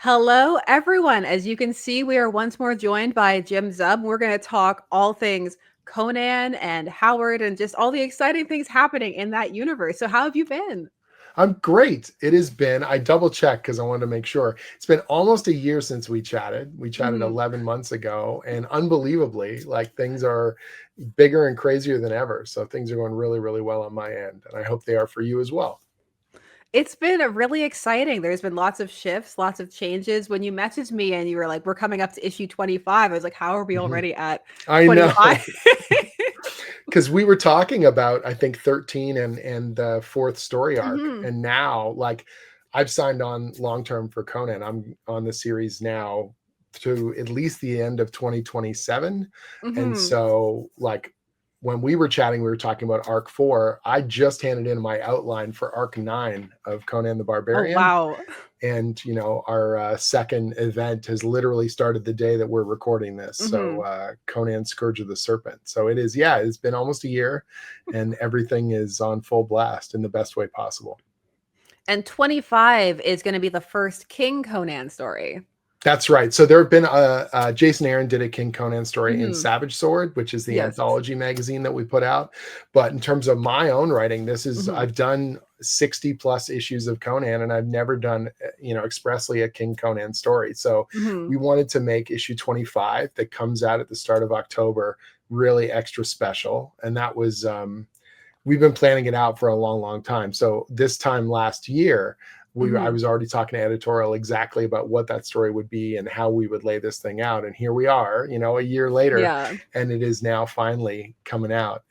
Hello, everyone. As you can see, we are once more joined by Jim Zub. We're going to talk all things Conan and Howard and just all the exciting things happening in that universe. So, how have you been? I'm great. It has been, I double checked because I wanted to make sure. It's been almost a year since we chatted. We chatted Mhm. 11 months ago, and unbelievably, like things are bigger and crazier than ever. So things are going really, really well on my end. And I hope they are for you as well. It's been really exciting. There's been lots of shifts, lots of changes. When you messaged me and you were like, we're coming up to issue 25, I was like, how are we Mhm. already at I 25? know. Because we were talking about, I think, 13 and the fourth story arc. Mhm. And now, like, I've signed on long term for Conan. I'm on the series now to at least the end of 2027. And Mhm. so, like, when we were chatting, we were talking about arc 4. I just handed in my outline for arc 9 of Conan the Oh, Barbarian. wow. And our second event has literally started the day that we're recording this. So Mhm. Conan Scourge of the Serpent. So it is, yeah, it's been almost a year, and everything is on full blast in the best way possible. And 25 is going to be the first King Conan story. That's right. So there have been Jason Aaron did a King Conan story in Mhm. Savage Sword, which is the Yes. anthology magazine that we put out. But in terms of my own writing, Mhm. I've done 60 plus issues of Conan, and I've never done expressly a King Conan story. So Mhm. we wanted to make issue 25 that comes out at the start of October really extra special, and that was we've been planning it out for a long, long time. So this time last year, I Mhm. was already talking to editorial exactly about what that story would be and how we would lay this thing out. And here we are, a year later, Yeah. and it is now finally coming out.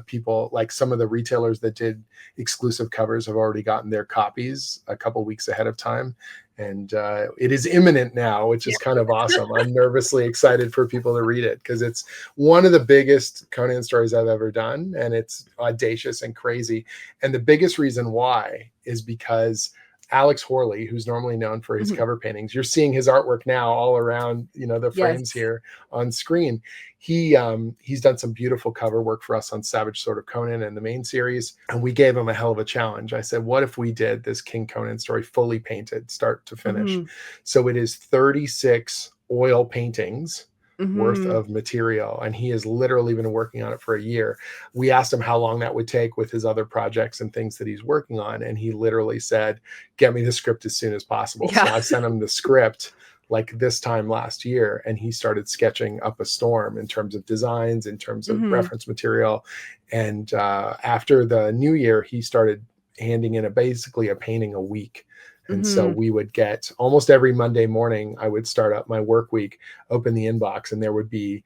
People like some of the retailers that did exclusive covers have already gotten their copies a couple weeks ahead of time. And it is imminent now, which is kind of awesome. I'm nervously excited for people to read it because it's one of the biggest Conan stories I've ever done, and it's audacious and crazy. And the biggest reason why is because Alex Horley, who's normally known for his Mhm. cover paintings, you're seeing his artwork now all around, the frames Yes. here on screen. He's done some beautiful cover work for us on Savage Sword of Conan and the main series, and we gave him a hell of a challenge. I said, what if we did this King Conan story fully painted, start to finish? Mhm. So it is 36 oil paintings worth Mhm. of material, and he has literally been working on it for a year. We asked him how long that would take with his other projects and things that he's working on, and he literally said, get me the script as soon as possible. Yeah. So I sent him the script like this time last year, and he started sketching up a storm in terms of designs, in terms of Mhm. reference material. And after the new year, he started handing in basically a painting a week. And so Mhm. we would get almost every Monday morning, I would start up my work week, open the inbox, and there would be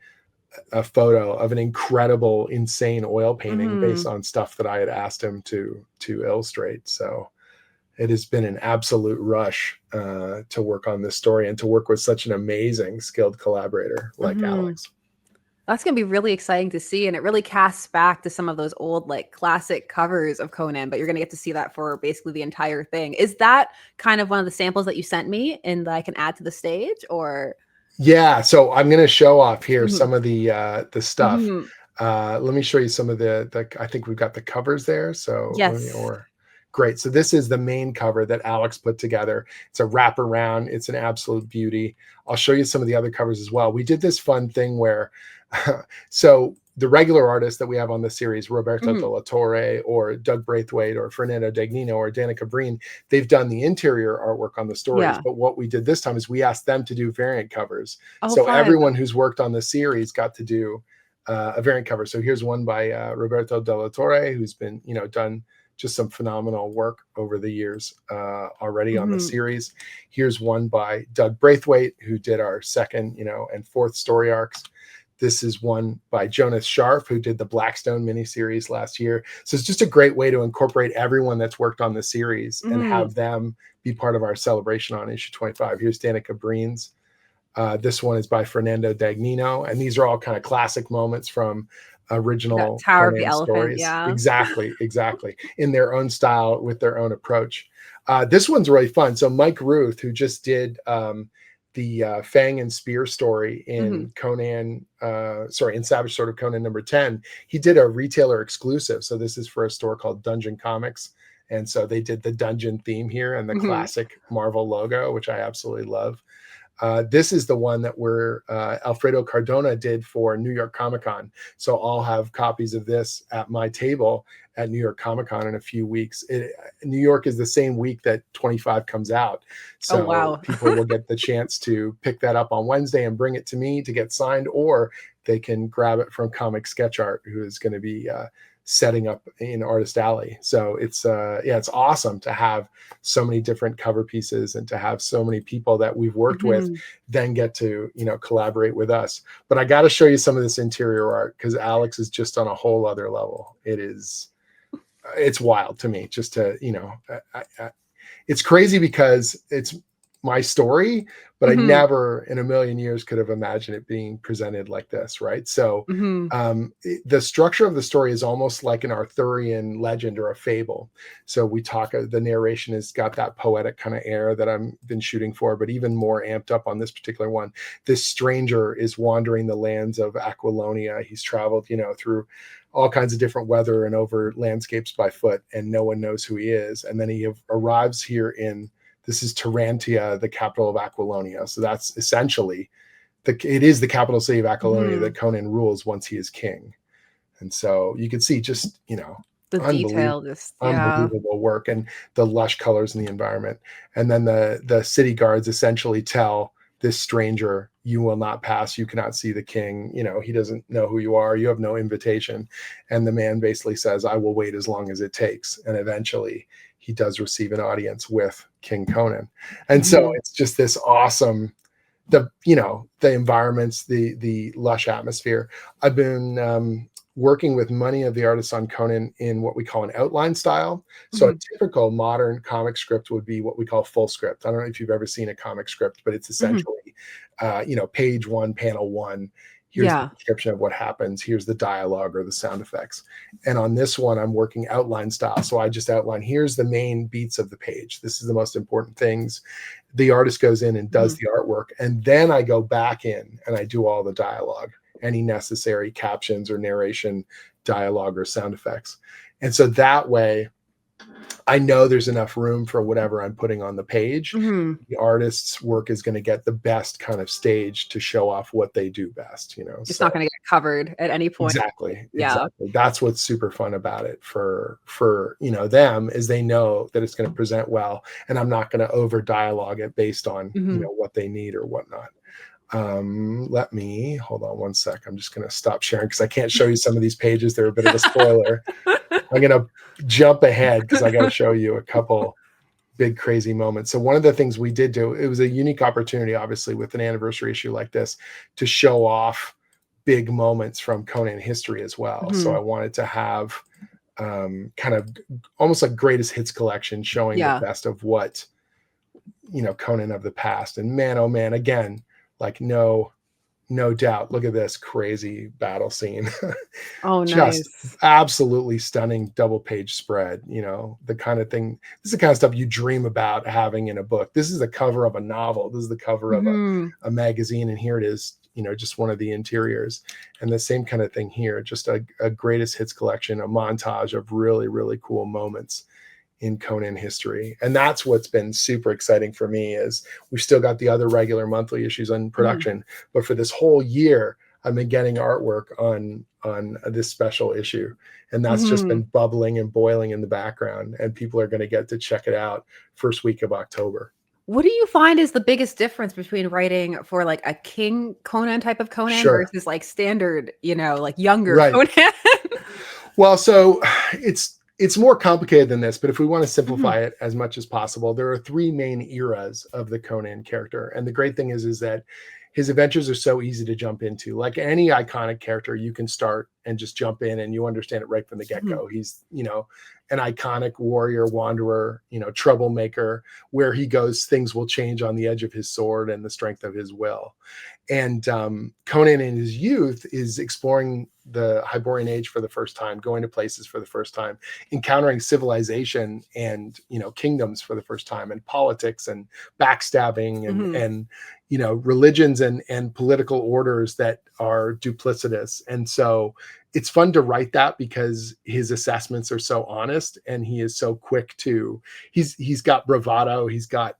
a photo of an incredible, insane oil painting based Mhm. on stuff that I had asked him to illustrate. So it has been an absolute rush to work on this story and to work with such an amazing, skilled collaborator like Mhm. Alex. That's gonna be really exciting to see, and it really casts back to some of those old, like, classic covers of Conan, but you're gonna get to see that for basically the entire thing. Is that kind of one of the samples that you sent me and that I can add to the stage, or Yeah, so I'm going to show off here Mhm. some of the stuff. Mhm. Let me show you some of the. I think we've got the covers there. So let me Yes. or great. So this is the main cover that Alex put together. It's a wraparound. It's an absolute beauty. I'll show you some of the other covers as well. We did this fun thing where, so the regular artists that we have on the series, Roberto de Mhm. la Torre or Doug Braithwaite or Fernando Dagnino or Danica Breen, they've done the interior artwork on the stories. Yeah. But what we did this time is we asked them to do variant covers. Oh, So fun. everyone who's worked on the series got to do a variant cover. So here's one by Roberto de la Torre, who's been, done just some phenomenal work over the years already on the Mhm. series. Here's one by Doug Braithwaite, who did our second, and fourth story arcs. This is one by Jonas Scharf, who did the Blackstone miniseries last year. So it's just a great way to incorporate everyone that's worked on the series and Mhm. have them be part of our celebration on issue 25. Here's Danica Breen's. This one is by Fernando Dagnino. And these are all kind of classic moments from That original Tower of the Conan Elephant, stories. yeah. Exactly, exactly. In their own style, with their own approach. This one's really fun. So Mike Ruth, who just did the Fang and Spear story Mhm. in in Savage Sword of Conan number 10, he did a retailer exclusive. So this is for a store called Dungeon Comics. And so they did the dungeon theme here and the Mhm. classic Marvel logo, which I absolutely love. This is the one that Alfredo Cardona did for New York Comic Con. So I'll have copies of this at my table at New York Comic Con in a few weeks. New York is the same week that 25 comes out. Oh, So wow. people will get the chance to pick that up on Wednesday and bring it to me to get signed, or they can grab it from Comic Sketch Art, who is going to be setting up in Artist Alley. So it's awesome to have so many different cover pieces and to have so many people that we've worked with Mhm. then get to, collaborate with us. But I got to show you some of this interior art because Alex is just on a whole other level. It's wild to me just to, it's crazy because it's my story, but I Mhm. never in a million years could have imagined it being presented like this, right? So Mhm. the structure of the story is almost like an Arthurian legend or a fable. So the narration has got that poetic kind of air that I've been shooting for, but even more amped up on this particular one. This stranger is wandering the lands of Aquilonia. He's traveled, through all kinds of different weather and over landscapes by foot, and no one knows who he is. And then he arrives here this is Tarantia, the capital of Aquilonia. So that's essentially it is the capital city of Aquilonia that Mhm. Conan rules once he is king. And so you can see just, The unbelievable, detail just, yeah. unbelievable work and the lush colors in the environment. And then the city guards essentially tell this stranger, you will not pass. You cannot see the king. He doesn't know who you are. You have no invitation. And the man basically says, I will wait as long as it takes. And eventually he does receive an audience with King Conan. And so Mhm. it's just this awesome, the environments, the lush atmosphere. I've been working with many of the artists on Conan in what we call an outline style. So a Mhm. typical modern comic script would be what we call full script. I don't know if you've ever seen a comic script, but it's Mhm. essentially page 1, panel 1. Here's the Yeah. description of what happens. Here's the dialogue or the sound effects. And on this one, I'm working outline style. So I just outline, here's the main beats of the page. This is the most important things. The artist goes in and does Mhm. the artwork. And then I go back in and I do all the dialogue, any necessary captions or narration, dialogue or sound effects. And so that way, I know there's enough room for whatever I'm putting on the page. Mhm. The artist's work is going to get the best kind of stage to show off what they do best, It's So not gonna get covered at any point. exactly, Yeah. exactly. That's what's super fun about it for them, is they know that it's going to present well, and I'm not going to over dialogue it based on Mhm. what they need or whatnot. Let me hold on one sec. I'm just going to stop sharing because I can't show you some of these pages. They're a bit of a spoiler. I'm going to jump ahead because I got to show you a couple big crazy moments. So one of the things we did do, it was a unique opportunity, obviously, with an anniversary issue like this, to show off big moments from Conan history as well. So I Mhm. wanted to have kind of almost like greatest hits collection showing the Yeah. best of what Conan of the past. And man, oh man, again, like no doubt. Look at this crazy battle scene. Oh, Just nice. absolutely stunning double page spread. The kind of thing, this is the kind of stuff you dream about having in a book. This is the cover of a novel. This is the cover of Mhm. a magazine. And here it is, just one of the interiors. And the same kind of thing here, just a greatest hits collection, a montage of really, really cool moments in Conan history. And that's what's been super exciting for me, is we've still got the other regular monthly issues on Mhm. production, but for this whole year, I've been getting artwork on this special issue. And that's just been Mhm. bubbling and boiling in the background. And people are going to get to check it out first week of October. What do you find is the biggest difference between writing for, like, a King Conan type of Conan Sure. versus, like, standard, like, younger Right. Conan? Well, so it's more complicated than this, but if we want to Mhm. simplify it as much as possible, there are three main eras of the Conan character. And the great thing is that his adventures are so easy to jump into. Like any iconic character, you can start and just jump in and you understand it right from the Mhm. get-go. He's, an iconic warrior, wanderer, troublemaker. Where he goes, things will change on the edge of his sword and the strength of his will. And Conan in his youth is exploring the Hyborian Age for the first time, going to places for the first time, encountering civilization and kingdoms for the first time, and politics and backstabbing Mhm. and religions and political orders that are duplicitous. And so it's fun to write that because his assessments are so honest, and he is so quick to, he's got bravado, he's got,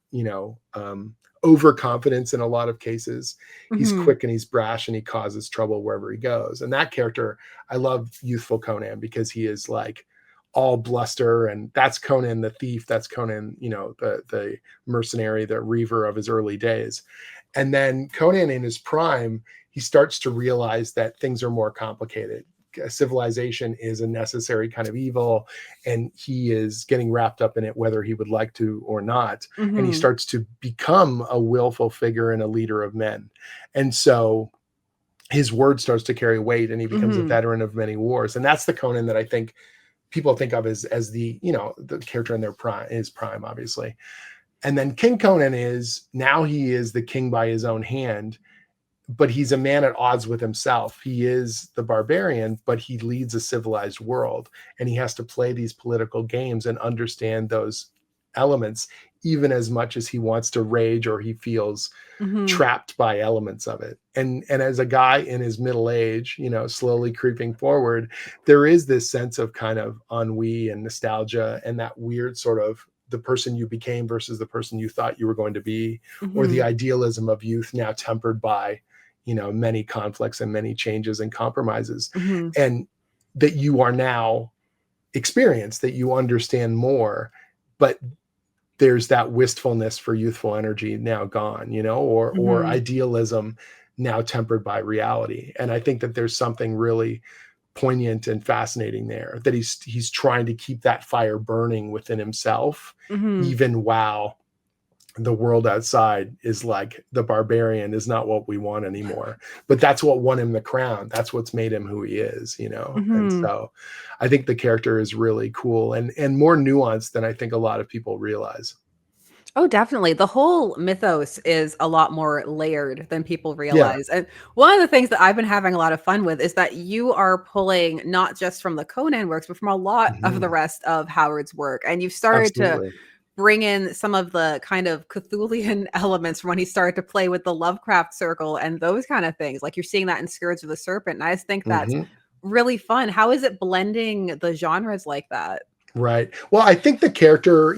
overconfidence in a lot of cases. He's Mhm. quick and he's brash and he causes trouble wherever he goes. And that character, I love youthful Conan because he is like all bluster, and that's Conan the thief, that's Conan, the mercenary, the reaver of his early days. And then Conan in his prime, he starts to realize that things are more complicated. Civilization is a necessary kind of evil, and he is getting wrapped up in it whether he would like to or not. And he Mhm. starts to become a willful figure and a leader of men. And so his word starts to carry weight, and he becomes a Mhm. veteran of many wars. And that's the Conan that I think people think of as the, the character in their prime, his prime, obviously. And then King Conan is, now he is the king by his own hand, but he's a man at odds with himself. He is the barbarian, but he leads a civilized world, and he has to play these political games and understand those elements even as much as he wants to rage or he feels Mhm. trapped by elements of it. And as a guy in his middle age, slowly creeping forward, there is this sense of kind of ennui and nostalgia, and that weird sort of the person you became versus the person you thought you were going to be, or the Mhm. idealism of youth now tempered by, many conflicts and many changes and compromises. Mhm. And that you are now experienced, that you understand more, but there's that wistfulness for youthful energy now gone, or Mhm. idealism now tempered by reality. And I think that there's something really poignant and fascinating there, that he's trying to keep that fire burning within himself, Mhm. even while the world outside is like, the barbarian is not what we want anymore, but that's what won him the crown. That's what's made him who he is, And Mhm. so I think the character is really cool and more nuanced than I think a lot of people realize. Oh, definitely. The whole mythos is a lot more layered than people Yeah. realize. And one of the things that I've been having a lot of fun with is that you are pulling not just from the Conan works, but from a lot of the Mhm. rest of Howard's work. And you've started to Absolutely. bring in some of the kind of Cthulian elements from when he started to play with the Lovecraft circle and those kind of things. Like you're seeing that in Scourge of the Serpent. And I just think that's Mhm. really fun. How is it blending the genres like that? Right. Well, I think the character,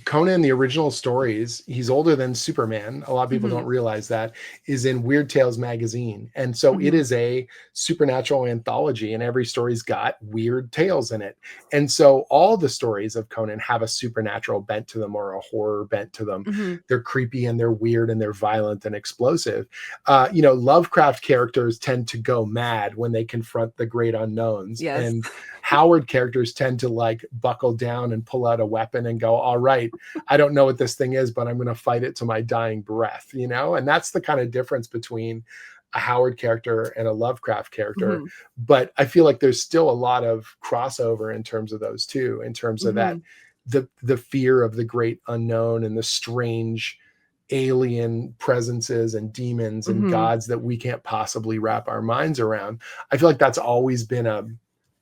Conan, the original stories, he's older than Superman. A lot of people don't Mhm. realize that, is in Weird Tales magazine. And so it Mhm. is a supernatural anthology, and every story's got weird tales in it. And so all the stories of Conan have a supernatural bent to them or a horror bent to them. Mhm. They're creepy and they're weird and they're violent and explosive. Lovecraft characters tend to go mad when they confront the great unknowns. Yes. And Howard characters tend to like buckle down and pull out a weapon and go, all right, I don't know what this thing is, but I'm going to fight it to my dying breath, And that's the kind of difference between a Howard character and a Lovecraft character. Mhm. But I feel like there's still a lot of crossover in terms of those two, in terms of that, Mhm. the fear of the great unknown and the strange alien presences and demons and Mhm. gods that we can't possibly wrap our minds around. I feel like that's always been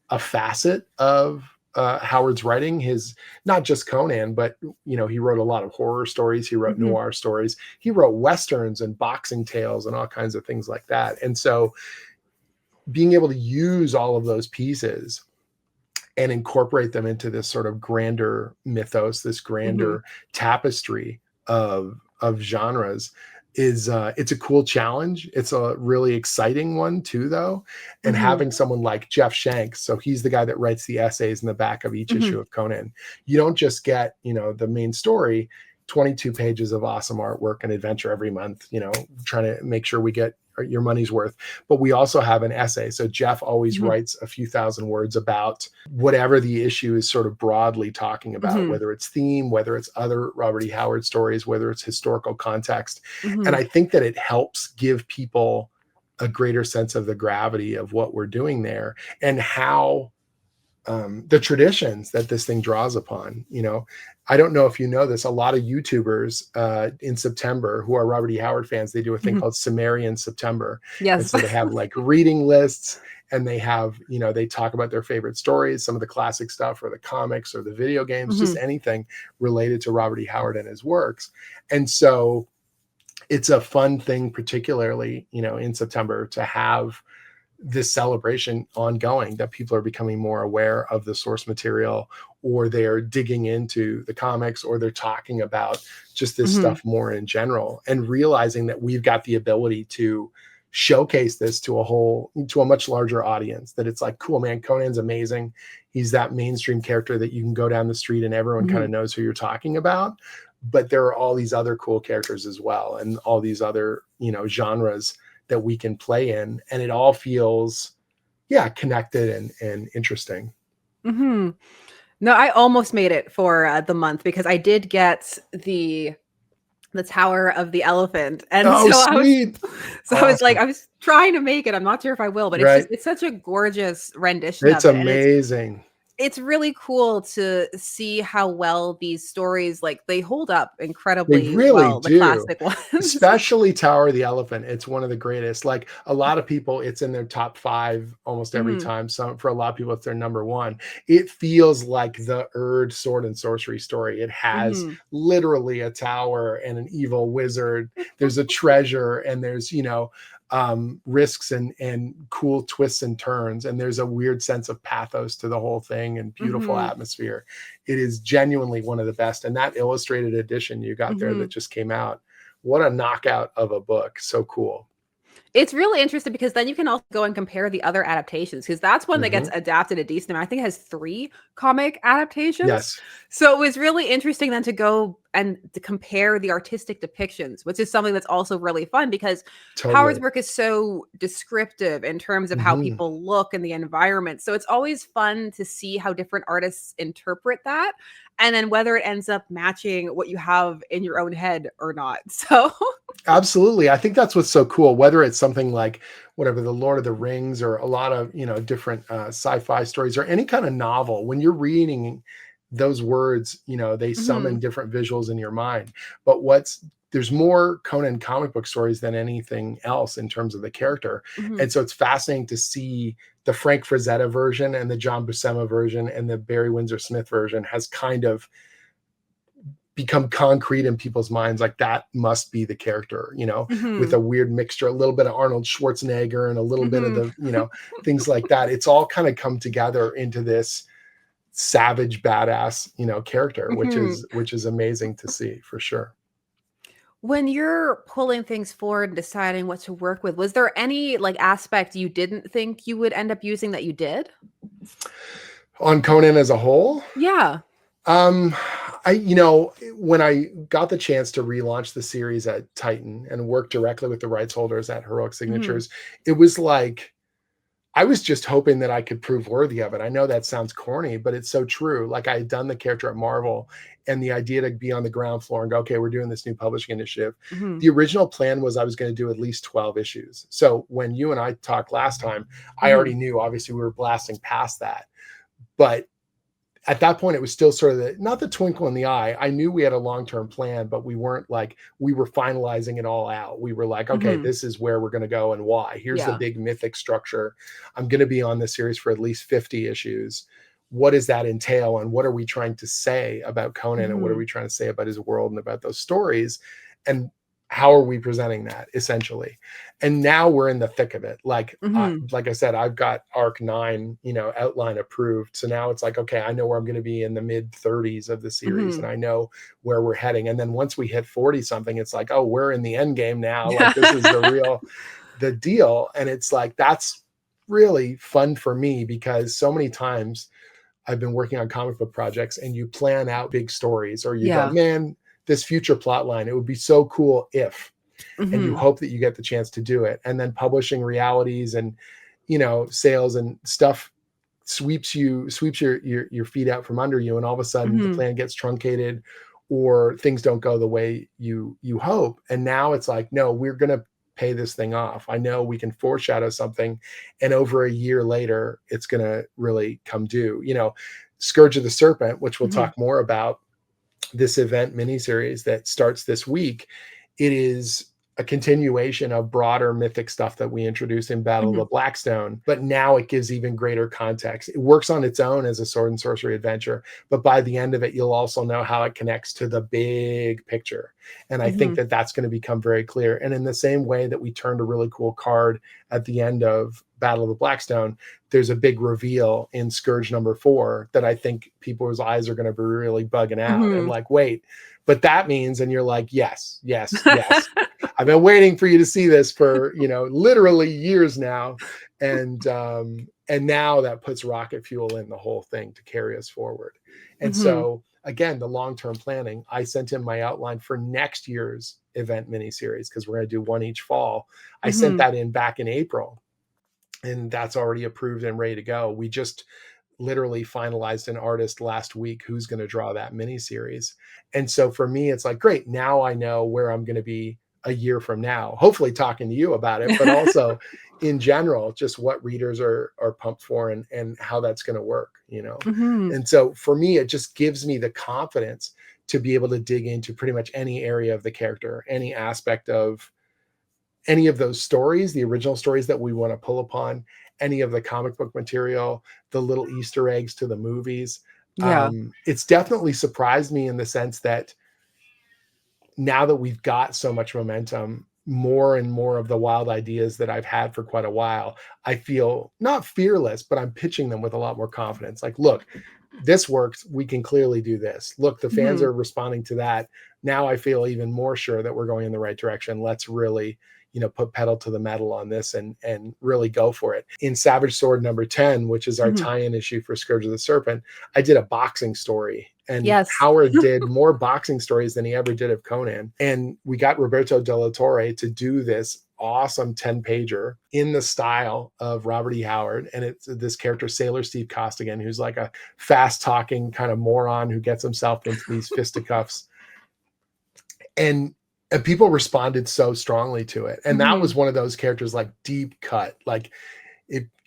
a facet of Howard's writing. His, not just Conan, but he wrote a lot of horror stories. He wrote Mhm. noir stories. He wrote westerns and boxing tales and all kinds of things like that. And so being able to use all of those pieces and incorporate them into this sort of grander mythos, this Mhm. grander tapestry of genres is it's a cool challenge. It's a really exciting one too, though. And Mhm. having someone like Jeff Shanks, so he's the guy that writes the essays in the back of each Mhm. issue of Conan. You don't just get, the main story, 22 pages of awesome artwork and adventure every month, trying to make sure we get your money's worth. But we also have an essay. So Jeff always Mhm. writes a few thousand words about whatever the issue is sort of broadly talking about, Mhm. whether it's theme, whether it's other Robert E. Howard stories, whether it's historical context. And Mhm. I think that it helps give people a greater sense of the gravity of what we're doing there, and how the traditions that this thing draws upon. I don't know if you know this, a lot of YouTubers in September who are Robert E. Howard fans, they do a thing Mhm. called Sumerian September. And Yes. so they have like reading lists, and they have, they talk about their favorite stories, some of the classic stuff or the comics or the video games, just Mhm. anything related to Robert E. Howard and his works. And so it's a fun thing, particularly, in September, to have this celebration ongoing, that people are becoming more aware of the source material, or they're digging into the comics, or they're talking about just this stuff more in general, and realizing that we've got the ability to showcase this to a much larger audience. That it's like, cool, man, Conan's amazing. He's that mainstream character that you can go down the street and everyone kind of knows who you're talking about. But there are all these other cool characters as well, and all these other, genres that we can play in, and it all feels, connected and interesting. No, I almost made it for the month, because I did get the Tower of the Elephant, and Oh, so sweet. I was like, I was trying to make it. I'm not sure if I will, but Right. it's such a gorgeous rendition It's of it, and amazing. it's really cool to see how well these stories, like, they hold up They incredibly really well, the do. classic ones. Especially Tower of the Elephant. It's one of the greatest. Like, a lot of people, it's in their top 5 almost every time. So for a lot of people, it's their number 1. It feels like the Erd sword and sorcery story. It has literally a tower and an evil wizard. There's a treasure, and there's, risks and cool twists and turns, and there's a weird sense of pathos to the whole thing, and beautiful atmosphere. It is genuinely one of the best. And that illustrated edition you got there that just came out, what a knockout of a book. So cool. It's really interesting, because then you can also go and compare the other adaptations, because that's one that gets adapted a decent amount. I think it has 3 comic adaptations. Yes. So it was really interesting then to go and to compare the artistic depictions, which is something that's also really fun, because Howard's work is so descriptive in terms of how people look and the environment. So it's always fun to see how different artists interpret that, and then whether it ends up matching what you have in your own head or not. So absolutely. I think that's what's so cool, whether it's something like whatever, the Lord of the Rings, or a lot of, different sci-fi stories, or any kind of novel. When you're reading those words, they summon different visuals in your mind. But there's more Conan comic book stories than anything else in terms of the character. And so it's fascinating to see the Frank Frazetta version, and the John Buscema version, and the Barry Windsor Smith version has kind of become concrete in people's minds. Like, that must be the character, with a weird mixture, a little bit of Arnold Schwarzenegger and a little bit of the, things like that. It's all kind of come together into this savage, badass, character, which is amazing to see, for sure. When you're pulling things forward and deciding what to work with, was there any, like, aspect you didn't think you would end up using that you did? On Conan as a whole? Yeah. When I got the chance to relaunch the series at Titan and work directly with the rights holders at Heroic Signatures, it was like, I was just hoping that I could prove worthy of it. I know that sounds corny, but it's so true. Like, I had done the character at Marvel, and the idea to be on the ground floor and go, okay, we're doing this new publishing initiative. The original plan was I was going to do at least 12 issues. So when you and I talked last time, I already knew, obviously we were blasting past that. But at that point, it was still sort of not the twinkle in the eye. I knew we had a long-term plan, but we weren't like, we were finalizing it all out. We were like, okay, this is where we're going to go and why. Here's the big mythic structure. I'm going to be on this series for at least 50 issues. What does that entail? And what are we trying to say about Conan? And what are we trying to say about his world and about those stories? And how are we presenting that, essentially? And now we're in the thick of it. Like I said, I've got arc 9, outline approved. So now it's like, okay, I know where I'm going to be in the mid 30s of the series, and I know where we're heading. And then once we hit 40 something, it's like, oh, we're in the end game now. Like, this is the deal. And it's like, that's really fun for me, because so many times I've been working on comic book projects, and you plan out big stories, or you go, man, this future plot line, it would be so cool if, and you hope that you get the chance to do it. And then publishing realities and, sales and stuff sweeps your feet out from under you. And all of a sudden the plan gets truncated, or things don't go the way you hope. And now it's like, no, we're going to pay this thing off. I know we can foreshadow something, and over a year later, it's going to really come due. Scourge of the Serpent, which we'll talk more about, this event miniseries that starts this week. It is a continuation of broader mythic stuff that we introduced in Battle of Mhm. the Blackstone, but now it gives even greater context. It works on its own as a sword and sorcery adventure, but by the end of it, you'll also know how it connects to the big picture. And I think Mhm. that that's going to become very clear. And in the same way that we turned a really cool card at the end of Battle of the Blackstone, there's a big reveal in Scourge #4 that I think people's eyes are going to be really bugging out and Mhm. like, wait, but that means, and you're like, yes, yes, yes. I've been waiting for you to see this for, literally years now. And now that puts rocket fuel in the whole thing to carry us forward. And Mhm. so again, the long-term planning, I sent him my outline for next year's event miniseries because we're going to do one each fall. I sent Mhm. that in back in April, and that's already approved and ready to go. We just literally finalized an artist last week who's going to draw that miniseries. And so for me, it's like, great, now I know where I'm going to be a year from now, hopefully talking to you about it, but also in general, just what readers are pumped for and how that's going to work. Mhm. And so for me, it just gives me the confidence to be able to dig into pretty much any area of the character, any aspect of any of those stories, the original stories that we want to pull upon, any of the comic book material, the little Easter eggs to the movies. Yeah. It's definitely surprised me in the sense that now that we've got so much momentum, more and more of the wild ideas that I've had for quite a while, I feel not fearless, but I'm pitching them with a lot more confidence. Like, look, this works. We can clearly do this. Look, the fans Mhm. are responding to that. Now I feel even more sure that we're going in the right direction. Let's really, put pedal to the metal on this and really go for it. In Savage Sword #10, which is our Mhm. tie-in issue for Scourge of the Serpent, I did a boxing story, and Yes. Howard did more boxing stories than he ever did of Conan. And we got Roberto De La Torre to do this awesome 10 pager in the style of Robert E. Howard. And it's this character, Sailor Steve Costigan, who's like a fast talking kind of moron who gets himself into these fisticuffs. And people responded so strongly to it. And that was Mhm. one of those characters, like deep cut. Like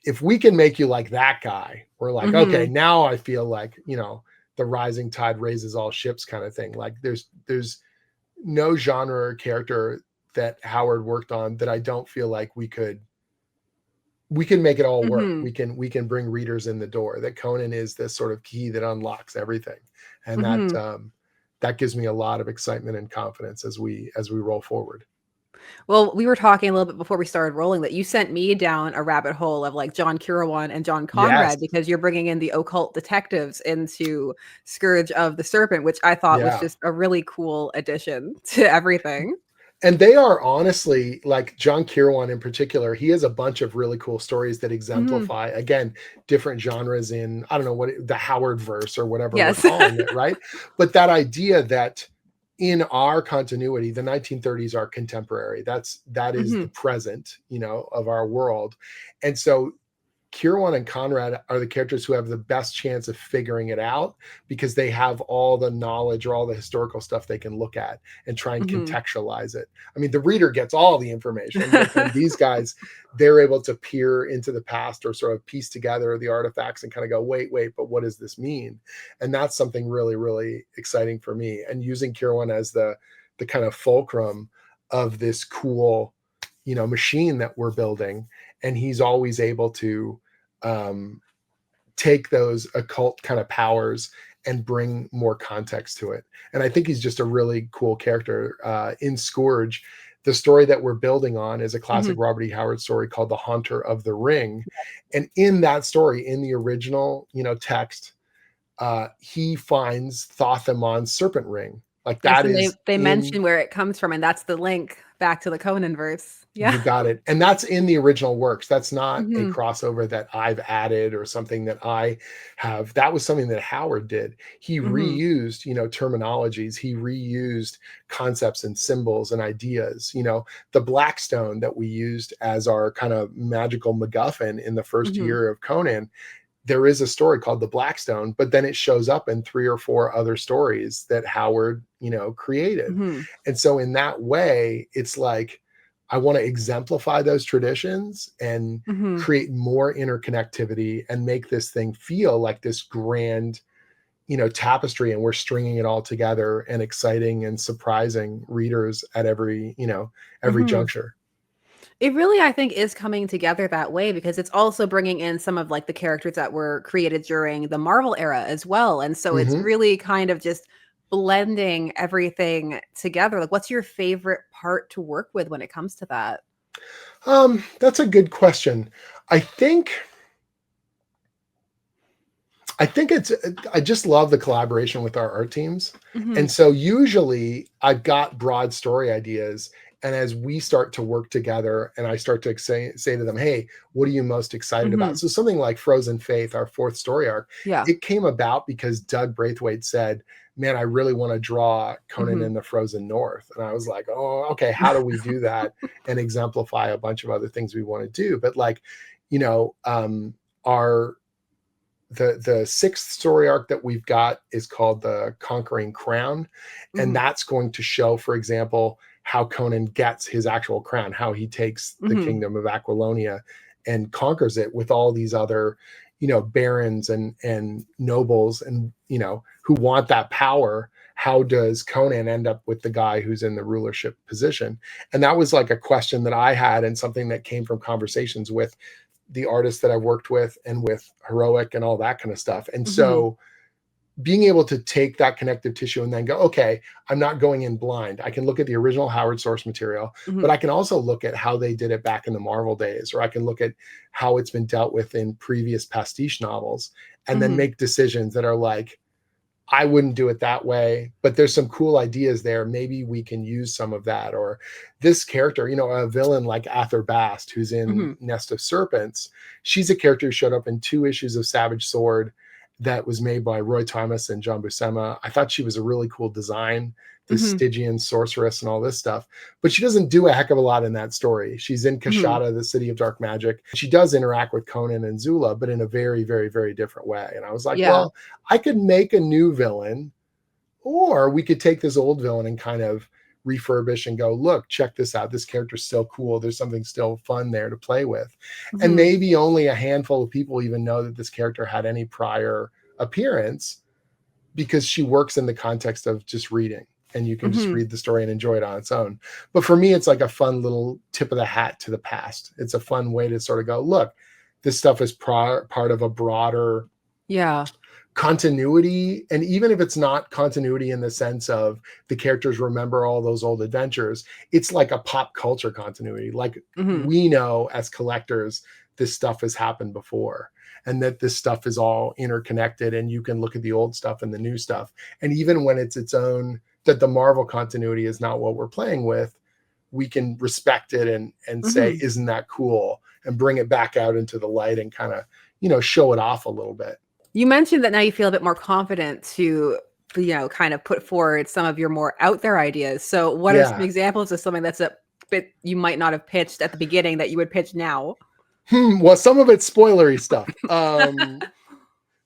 if we can make you like that guy, we're like, okay, Mhm. now I feel like, the rising tide raises all ships kind of thing. Like there's no genre or character that Howard worked on that I don't feel like we can make it all work. Mhm. We can bring readers in the door. That Conan is this sort of key that unlocks everything. And Mhm. that gives me a lot of excitement and confidence as we roll forward. Well, we were talking a little bit before we started rolling that you sent me down a rabbit hole of like John Kirawan and John Yes. Conrad because you're bringing in the occult detectives into Scourge of the Serpent, which I thought was Yeah. just a really cool addition to everything. And they are honestly, like John Kirawan in particular, he has a bunch of really cool stories that Mhm. exemplify, again, different genres in, I don't know what the Howard verse or whatever we're Yes. calling it, right? But that idea that in our continuity, the 1930s are contemporary. That is the Mhm. present, of our world. And so Kieran and Conrad are the characters who have the best chance of figuring it out because they have all the knowledge or all the historical stuff they can look at and try and Mhm. contextualize it. I mean, the reader gets all the information, but then these guys, they're able to peer into the past or sort of piece together the artifacts and kind of go, wait, but what does this mean? And that's something really, really exciting for me. And using Kieran as the kind of fulcrum of this cool, machine that we're building, and he's always able to um, take those occult kind of powers and bring more context to it. And I think he's just a really cool character. In Scourge, the story that we're building on is a classic Mhm. Robert E. Howard story called The Haunter of the Ring. And in that story, in the original, text, he finds Thothamon's serpent ring. Like Yes, that and they is they in mention where it comes from, and that's the link back to the Conan verse. Yeah. You got it. And that's in the original works. That's not a Mhm. crossover that I've added or something that I have. That was something that Howard did. He Mhm. reused, terminologies. He reused concepts and symbols and ideas. The Blackstone that we used as our kind of magical MacGuffin in the first Mhm. year of Conan, there is a story called the Blackstone, but then it shows up in 3 or 4 other stories that Howard, created. Mhm. And so in that way, it's like I want to exemplify those traditions and Mhm. create more interconnectivity and make this thing feel like this grand, tapestry, and we're stringing it all together and exciting and surprising readers at every Mhm. juncture. It really, I think, is coming together that way because it's also bringing in some of like the characters that were created during the Marvel era as well. And so it's Hmm. really kind of just blending everything together. Like, what's your favorite part to work with when it comes to that? That's a good question. I think it's, I just love the collaboration with our art teams. And Mhm. so usually I've got broad story ideas. And as we start to work together and I start to say to them, hey, what are you most excited about? Mhm. So something like Frozen Faith, our fourth story arc, Yeah. it came about because Doug Braithwaite said, man, I really want to draw Conan Mhm. in the Frozen North. And I was like, oh, okay, how do we do that and exemplify a bunch of other things we want to do? But like, our the sixth story arc that we've got is called the Conquering Crown, and Mhm. that's going to show, for example, how Conan gets his actual crown, how he takes the Mhm. kingdom of Aquilonia and conquers it with all these other barons and nobles, and who want that power. How does Conan end up with the guy who's in the rulership position? And that was like a question that I had, and something that came from conversations with the artists that I worked with and with Heroic and all that kind of stuff. And Mhm. so being able to take that connective tissue and then go, okay, I'm not going in blind. I can look at the original Howard source material, but Mhm. I can also look at how they did it back in the Marvel days, or I can look at how it's been dealt with in previous pastiche novels, and then Mhm. make decisions that are like, I wouldn't do it that way, but there's some cool ideas there. Maybe we can use some of that. Or this character, a villain like Ather Bast, who's in Mhm. Nest of Serpents. She's a character who showed up in 2 issues of Savage Sword that was made by Roy Thomas and John Buscema. I thought she was a really cool design, this Mhm. Stygian sorceress and all this stuff. But she doesn't do a heck of a lot in that story. She's in Mhm. Kashada, the city of dark magic. She does interact with Conan and Zula, but in a very, very, very different way. And I was like, Yeah. well, I could make a new villain, or we could take this old villain and kind of refurbish and go, look, check this out. This character's still cool. There's something still fun there to play with. And Mhm. maybe only a handful of people even know that this character had any prior appearance, because she works in the context of just reading, and you can just Mhm. read the story and enjoy it on its own. But for me, it's like a fun little tip of the hat to the past. It's a fun way to sort of go, look, this stuff is part of a broader Yeah. continuity. And even if it's not continuity in the sense of the characters remember all those old adventures, it's like a pop culture continuity. Like, Mhm. we know as collectors this stuff has happened before, and that this stuff is all interconnected, and you can look at the old stuff and the new stuff. And even when it's its own, that the Marvel continuity is not what we're playing with, we can respect it and say, Mhm. isn't that cool, and bring it back out into the light and kind of show it off a little bit. You mentioned that now you feel a bit more confident to, kind of put forward some of your more out there ideas. So, what are some Yeah. examples of something that's a bit you might not have pitched at the beginning that you would pitch now? Well, some of it's spoilery stuff.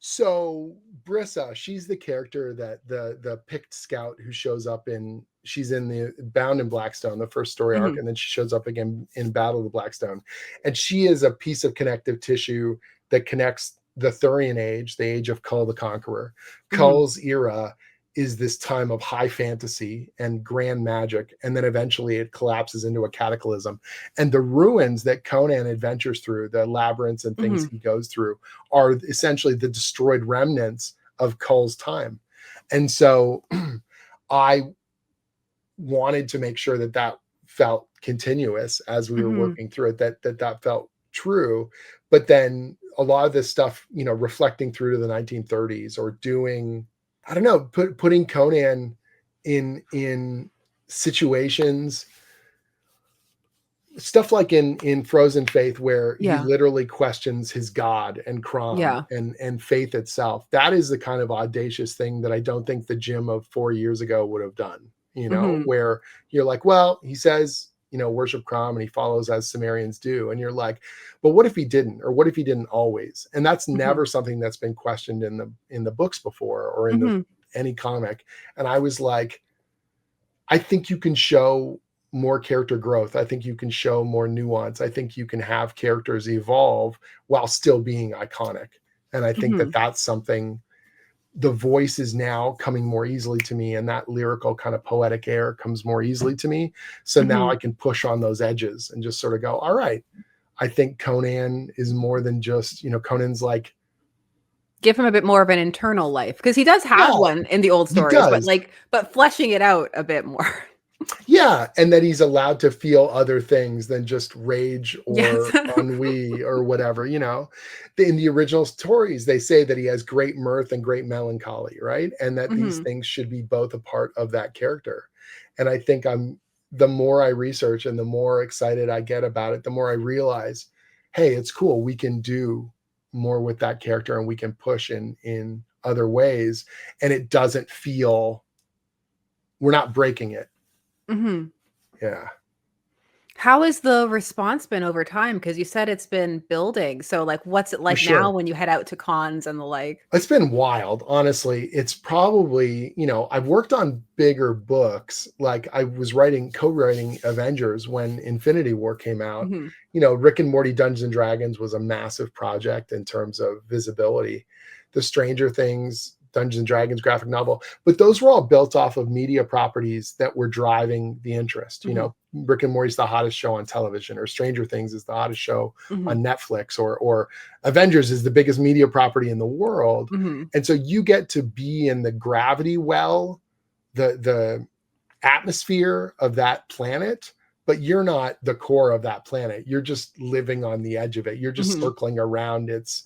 So Brissa, she's the character that the picked scout who shows up in, she's in the Bound in Blackstone, the first story arc, Mhm. and then she shows up again in Battle of the Blackstone. And she is a piece of connective tissue that connects the Thurian age, the age of Kull the Conqueror. Mhm. Kull's era is this time of high fantasy and grand magic, and then eventually it collapses into a cataclysm. And the ruins that Conan adventures through, the labyrinths and things Mhm. he goes through, are essentially the destroyed remnants of Kull's time. And so I wanted to make sure that that felt continuous as we were Mhm. working through it, that felt true. But then a lot of this stuff, reflecting through to the 1930s, or doing, I don't know, putting Conan in situations, stuff like in Frozen Faith, where he Yeah. literally questions his god and Crom Yeah. and faith itself. That is the kind of audacious thing that I don't think the Jim of 4 years ago would have done. Mhm. Where you're like, well, he says, worship Crom, and he follows as Sumerians do, and you're like, but what if he didn't, or what if he didn't always? And that's Mhm. never something that's been questioned in the books before, or in the Mhm. any comic. And I was like, I think you can show more character growth. I think you can show more nuance. I think you can have characters evolve while still being iconic. And I think that Mhm. that's something the voice is now coming more easily to me, and that lyrical kind of poetic air comes more easily to me. So now I can push on those edges and just sort of go, all right, I think Conan is more than just, Conan's like, Give him a bit more of an internal life, because he does have yeah, one in the old he stories, but does. like, but fleshing it out a bit more. Yeah, and that he's allowed to feel other things than just rage Yes. or ennui or whatever, In the original stories, they say that he has great mirth and great melancholy, right? And that these Mhm. things should be both a part of that character. And I think the more I research and the more excited I get about it, the more I realize, hey, it's cool. We can do more with that character and we can push in other ways. And it doesn't feel, we're not breaking it. Mhm. Yeah. How has the response been over time? Because you said it's been building. So, like, what's it For like now sure. when you head out to cons and the like? It's been wild, honestly. It's probably, I've worked on bigger books. Like I was co-writing Avengers when Infinity War came out. Mhm. Rick and Morty Dungeons and Dragons was a massive project in terms of visibility. The Stranger Things Dungeons and Dragons graphic novel, but those were all built off of media properties that were driving the interest. Mhm. Rick and Morty's the hottest show on television, or Stranger Things is the hottest show Mhm. on Netflix, or Avengers is the biggest media property in the world. Mhm. And so you get to be in the gravity well, the atmosphere of that planet, but you're not the core of that planet. You're just living on the edge of it. You're just Mhm. circling around its,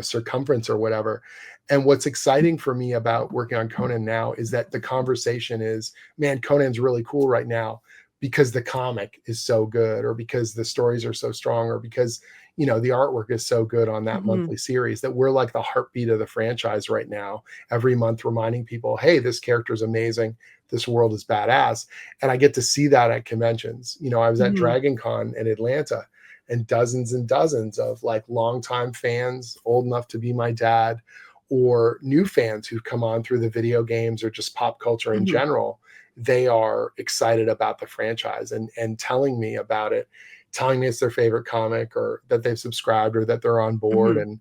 circumference or whatever. And what's exciting for me about working on Conan now is that the conversation is, man, Conan's really cool right now because the comic is so good, or because the stories are so strong, or because the artwork is so good on that Mhm. monthly series, that we're like the heartbeat of the franchise right now, every month reminding people, hey, this character is amazing, this world is badass. And I get to see that at conventions. I was at Mhm. Dragon Con in Atlanta, and dozens of like longtime fans, old enough to be my dad, or new fans who've come on through the video games or just pop culture in Mhm. general. They are excited about the franchise and telling me about it, telling me it's their favorite comic, or that they've subscribed, or that they're on board. Mhm. And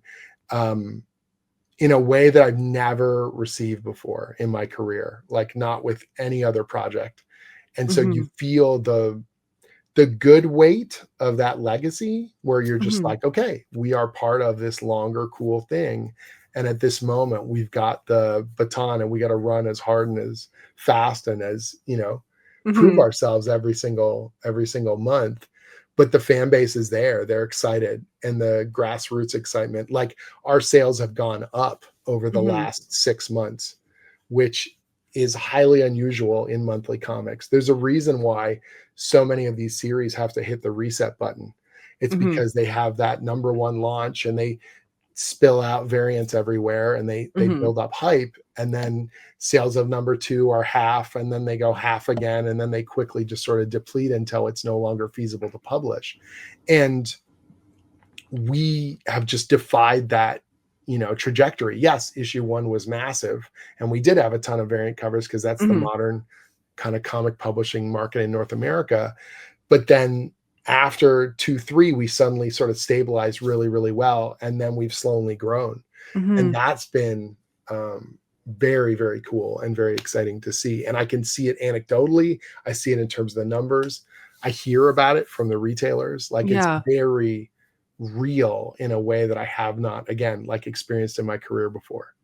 um, in a way that I've never received before in my career, like not with any other project. And so you Mhm. feel the good weight of that legacy, where you're just Mhm. like, okay, we are part of this longer cool thing. And at this moment, we've got the baton, and we got to run as hard and as fast and as, prove Mhm. ourselves every single month. But the fan base is there. They're excited, and the grassroots excitement, like our sales have gone up over the Mhm. last 6 months, which is highly unusual in monthly comics. There's a reason why so many of these series have to hit the reset button. It's Mhm. because they have that number one launch, and they spill out variants everywhere, and they Mhm. build up hype, and then sales of number two are half, and then they go half again, and then they quickly just sort of deplete until it's no longer feasible to publish. And we have just defied that trajectory. Yes, issue one was massive, and we did have a ton of variant covers because that's the Mhm. modern kind of comic publishing market in North America. But then after 2 3, we suddenly sort of stabilized really, really well, and then we've slowly grown. And Mhm. that's been very, very cool and very exciting to see. And I can see it anecdotally. I see it in terms of the numbers. I hear about it from the retailers. Like, it's Yeah. very real in a way that I have not, again, like, experienced in my career before.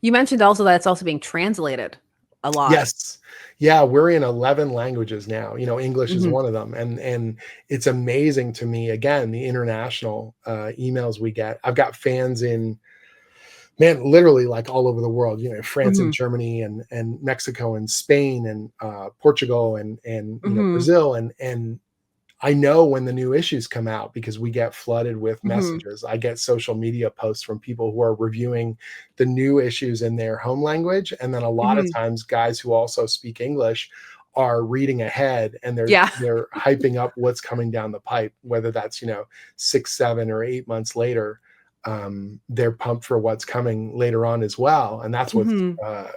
You mentioned also that it's also being translated a lot. Yes. Yeah, we're in 11 languages now. English is Mhm. one of them. And it's amazing to me, again, the international emails we get. I've got fans in, man, literally like all over the world, France and Mhm. Germany and Mexico and Spain and Portugal and Mhm. Brazil. And I know when the new issues come out because we get flooded with Mhm. messages. I get social media posts from people who are reviewing the new issues in their home language. And then a lot of Mhm. times guys who also speak English are reading ahead, and they're Yeah. they're hyping up what's coming down the pipe, whether that's 6, 7, or 8 months later. They're pumped for what's coming later on as well. And that's what's Mhm.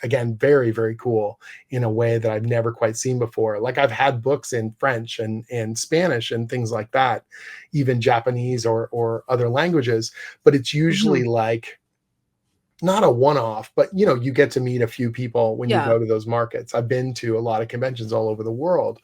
again, very, very cool in a way that I've never quite seen before. Like, I've had books in French and Spanish and things like that, even Japanese or other languages, but it's usually Mhm. like not a one-off, but you know, you get to meet a few people when you Yeah. go to those markets. I've been to a lot of conventions all over the world,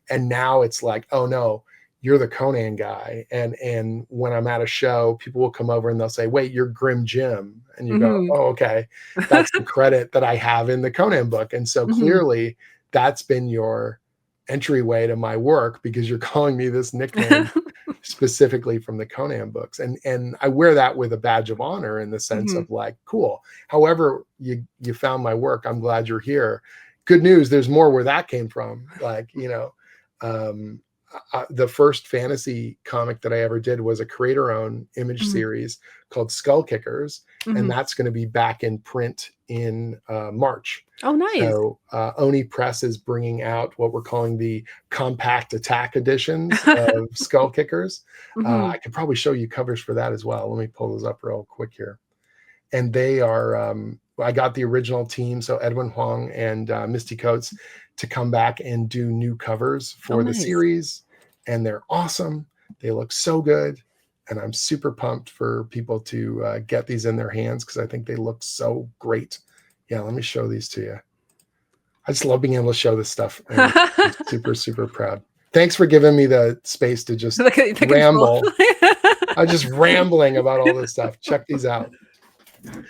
and now it's like, oh no, you're the Conan guy. And when I'm at a show, people will come over and they'll say, wait, you're Grim Jim. And you go, Mhm. oh, okay. That's the credit that I have in the Conan book. And so Mhm. clearly that's been your entryway to my work, because you're calling me this nickname specifically from the Conan books. And I wear that with a badge of honor, in the sense Mhm. of like, cool. However you found my work, I'm glad you're here. Good news, there's more where that came from. Like, you know, um, the first fantasy comic that I ever did was a creator-owned image Mhm. series called Skullkickers, and Mhm. that's going to be back in print in March. Oh, nice. So Oni Press is bringing out what we're calling the compact attack editions of Skullkickers. I Mhm. could probably show you covers for that as well. Let me pull those up real quick here. And they are, I got the original team, so Edwin Huang and Misty Coates, to come back and do new covers Oh, for the nice. series. And they're awesome. They look so good. And I'm super pumped for people to get these in their hands, because I think they look so great. Yeah, let me show these to you. I just love being able to show this stuff, and I'm super, super proud. Thanks for giving me the space to just The control. ramble. I'm just rambling about all this stuff. Check these out.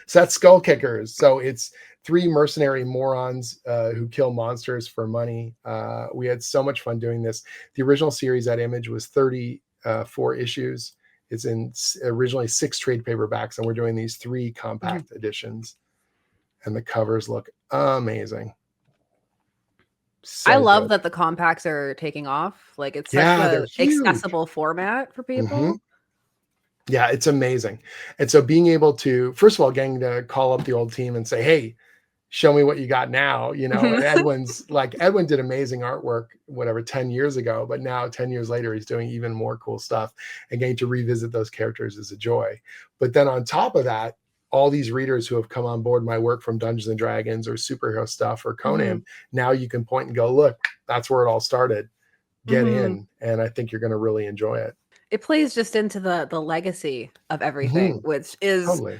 So that's Skullkickers. So it's three mercenary morons who kill monsters for money. We had so much fun doing this. The original series at Image was 34 issues. It's in originally 6 trade paperbacks, and we're doing these 3 Mhm. compact editions. And the covers look amazing. I So love good. that the compacts are taking off. Like, it's such Yeah, they're a huge. accessible format for Hmm. people. Yeah, it's amazing. And so being able to, first of all, getting to call up the old team and say, hey, show me what you got now, you know. And Mhm. Edwin did amazing artwork, whatever, 10 years ago, but now 10 years later, he's doing even more cool stuff, and getting to revisit those characters is a joy. But then on top of that, all these readers who have come on board my work from Dungeons and Dragons or superhero stuff or Conan, Mhm. now you can point and go, look, that's where it all started. Get Mhm. in. And I think you're going to really enjoy it. It plays just into the legacy of everything, Hmm. which is Totally.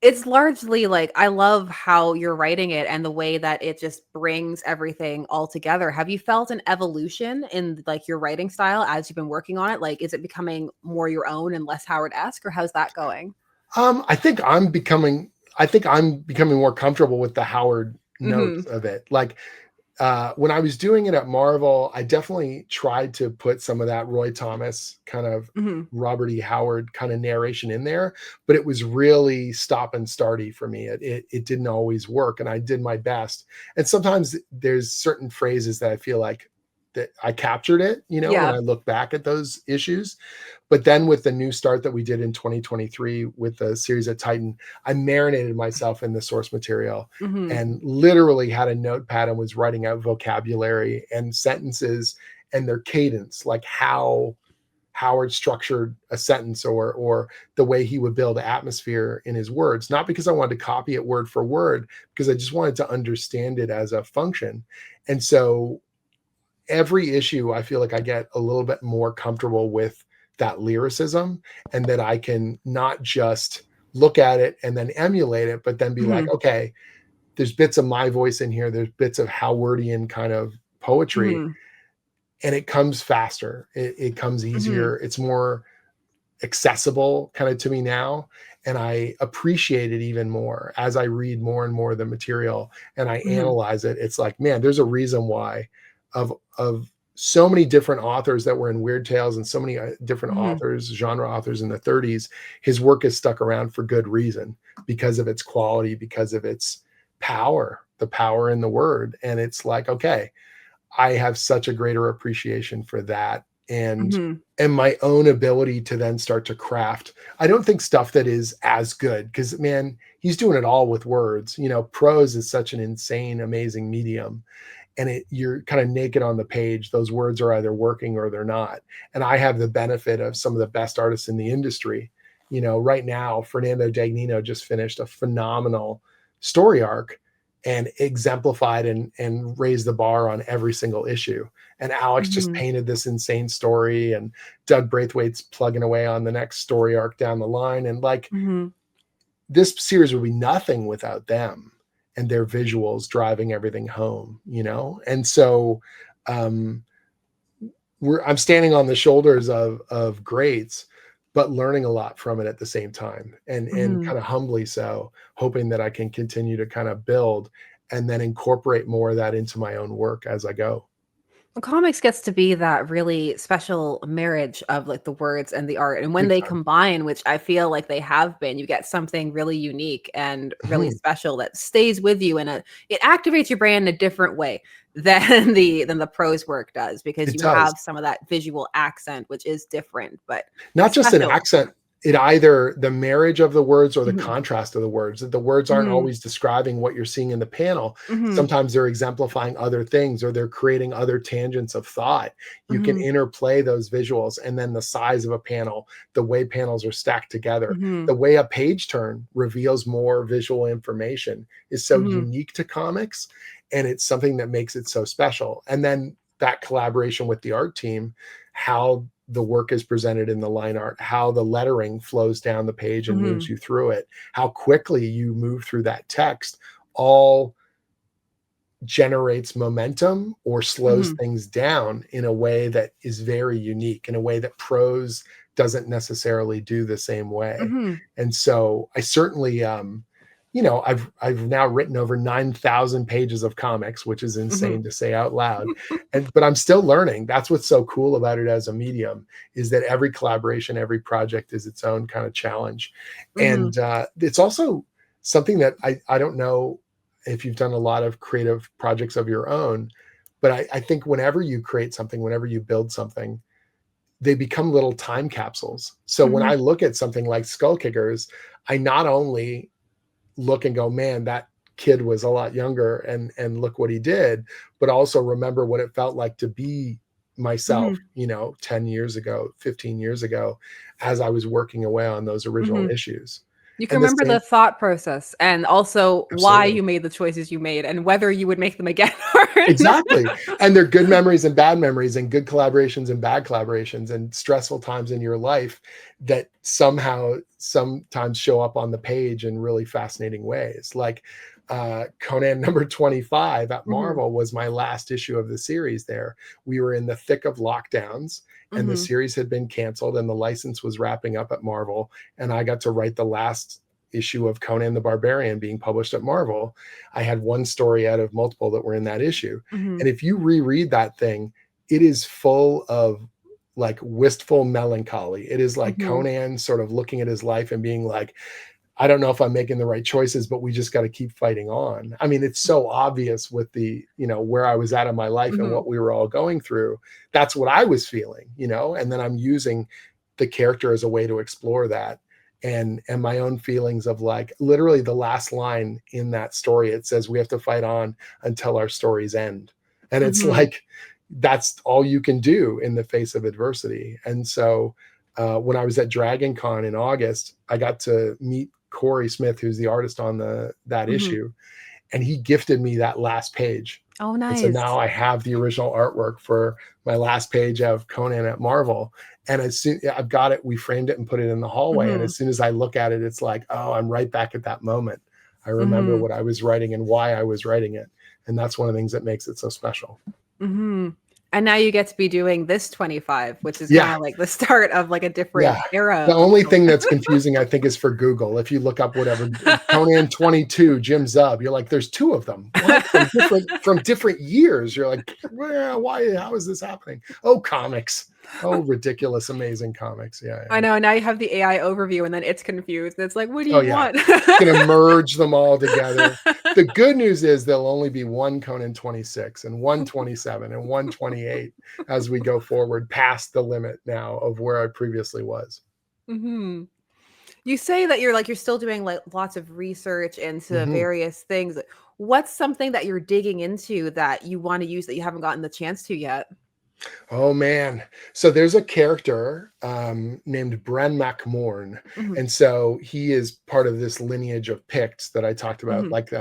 it's largely like, I love how you're writing it and the way that it just brings everything all together. Have you felt an evolution in like your writing style as you've been working on it? Like, is it becoming more your own and less Howard-esque, or how's that going? I think I'm becoming more comfortable with the Howard notes Mhm. of it. Like when I was doing it at Marvel, I definitely tried to put some of that Roy Thomas kind of Mhm. Robert E. Howard kind of narration in there, but it was really stop and starty for me. It didn't always work, and I did my best. And sometimes there's certain phrases that I feel like that I captured it, you know, when Yeah. I look back at those issues. But then with the new start that we did in 2023 with the series at Titan, I marinated myself in the source material Mhm. and literally had a notepad and was writing out vocabulary and sentences and their cadence, like how Howard structured a sentence, or the way he would build atmosphere in his words. Not because I wanted to copy it word for word, because I just wanted to understand it as a function. And so every issue, I feel like I get a little bit more comfortable with that lyricism, and that I can not just look at it and then emulate it, but then be like, Mhm. okay, there's bits of my voice in here, there's bits of Howardian kind of poetry, Mhm. and it comes faster. It comes Mhm. easier. It's more accessible kind of to me now. And I appreciate it even more as I read more and more of the material and I Mhm. analyze it. It's like, man, there's a reason why of so many different authors that were in Weird Tales, and so many different Mhm. authors, genre authors in the 30s, his work is stuck around for good reason, because of its quality, because of its power, the power in the word. And it's like, okay, I have such a greater appreciation for that, Mhm. and my own ability to then start to craft. I don't think stuff that is as good, because man, he's doing it all with words. You know, prose is such an insane, amazing medium, and you're kind of naked on the page. Those words are either working or they're not. And I have the benefit of some of the best artists in the industry. You know, right now, Fernando Dagnino just finished a phenomenal story arc and exemplified and raised the bar on every single issue. And Alex just Mhm. painted this insane story, and Doug Braithwaite's plugging away on the next story arc down the line. And like, Mhm. this series would be nothing without them and their visuals driving everything home, you know? And so um, I'm standing on the shoulders of greats, but learning a lot from it at the same time, and Mhm. kind of humbly so, hoping that I can continue to kind of build and then incorporate more of that into my own work as I go. Well, comics gets to be that really special marriage of like the words and the art. And when Big they time. combine, which I feel like they have been, you get something really unique and really Mhm. special that stays with you and it activates your brain in a different way than the prose work does because It you does. have some of that visual accent, which is different, but Not just an special. accent, it either the marriage of the words or the Mhm. contrast of the words. That the words aren't Mhm. always describing what you're seeing in the panel. Mhm. Sometimes they're exemplifying other things or they're creating other tangents of thought. You can Mhm. interplay those visuals, and then the size of a panel, the way panels are stacked together, Mhm. the way a page turn reveals more visual information is so Mhm. unique to comics, and it's something that makes it so special. And then that collaboration with the art team, how the work is presented in the line art, how the lettering flows down the page and moves Mhm. you through it, how quickly you move through that text, all generates momentum or slows Mhm. things down in a way that is very unique, in a way that prose doesn't necessarily do the same way. Mhm. And so I certainly I've now written over 9,000 pages of comics, which is Mhm. insane to say out loud. But I'm still learning. That's what's so cool about it as a medium, is that every collaboration, every project is its own kind of challenge. Mhm. And it's also something that I don't know if you've done a lot of creative projects of your own, but I think whenever you create something, whenever you build something, they become little time capsules. So when Mhm. I look at something like Skullkickers, I not only look and go, man, that kid was a lot younger and look what he did, but also remember what it felt like to be myself, Mhm. 10 years ago, 15 years ago, as I was working away on those original Mhm. issues. You can And the remember the same, thought process and also why absolutely. you made the choices you made and whether you would make them again or not. Exactly. And they're good memories and bad memories and good collaborations and bad collaborations and stressful times in your life that somehow sometimes show up on the page in really fascinating ways. Like Conan number 25 at Mhm, Marvel was my last issue of the series there. We were in the thick of lockdowns and the mhm, series had been canceled and the license was wrapping up at Marvel. And I got to write the last issue of Conan the Barbarian being published at Marvel. I had one story out of multiple that were in that issue. mhm, And if you reread that thing, it is full of like wistful melancholy. It is like mhm, Conan sort of looking at his life and being like, I don't know if I'm making the right choices, but we just got to keep fighting on. I mean, it's so obvious with where I was at in my life and mhm, what we were all going through. That's what I was feeling, and then I'm using the character as a way to explore that and my own feelings of like literally the last line in that story. It says we have to fight on until our stories end. And it's mhm, like, that's all you can do in the face of adversity. And so when I was at Dragon Con in August, I got to meet Corey Smith, who's the artist on that mhm. issue, and he gifted me that last page. Oh, And so now nice. I have the original artwork for my last page of Conan at Marvel. And as soon I've got it, we framed it and put it in the hallway. And Mhm, as soon as I look at it, it's like, oh, I'm right back at that moment. I remember mhm, what I was writing and why I was writing it. And that's one of the things that makes it so special. mhm. And now you get to be doing this 25, which is Yeah. kinda like the start of, like, a different Yeah. era The of only thing Conan. that's confusing, I think, is for Google. If you look up whatever Conan 22, Jim Zub, you're like, there's two of them. What? From different years. You're like, well, why? How is this happening? Oh, comics. Oh, ridiculous, amazing comics. Yeah, I yeah. know, now you have the AI overview, and then it's confused, it's like, "What do Oh, you yeah. want?" Gonna merge them all together. The good news is there'll only be one Conan 26 and 127 and 128 as we go forward past the limit now of where I previously was. Mhm. You say that you're still doing, like, lots of research into Mhm. various things. What's something that you're digging into that you wanna use that you haven't gotten the chance to yet? Oh man. So there's a character named Bren MacMorn. Mhm, And so he is part of this lineage of Picts that I talked about. mhm, Like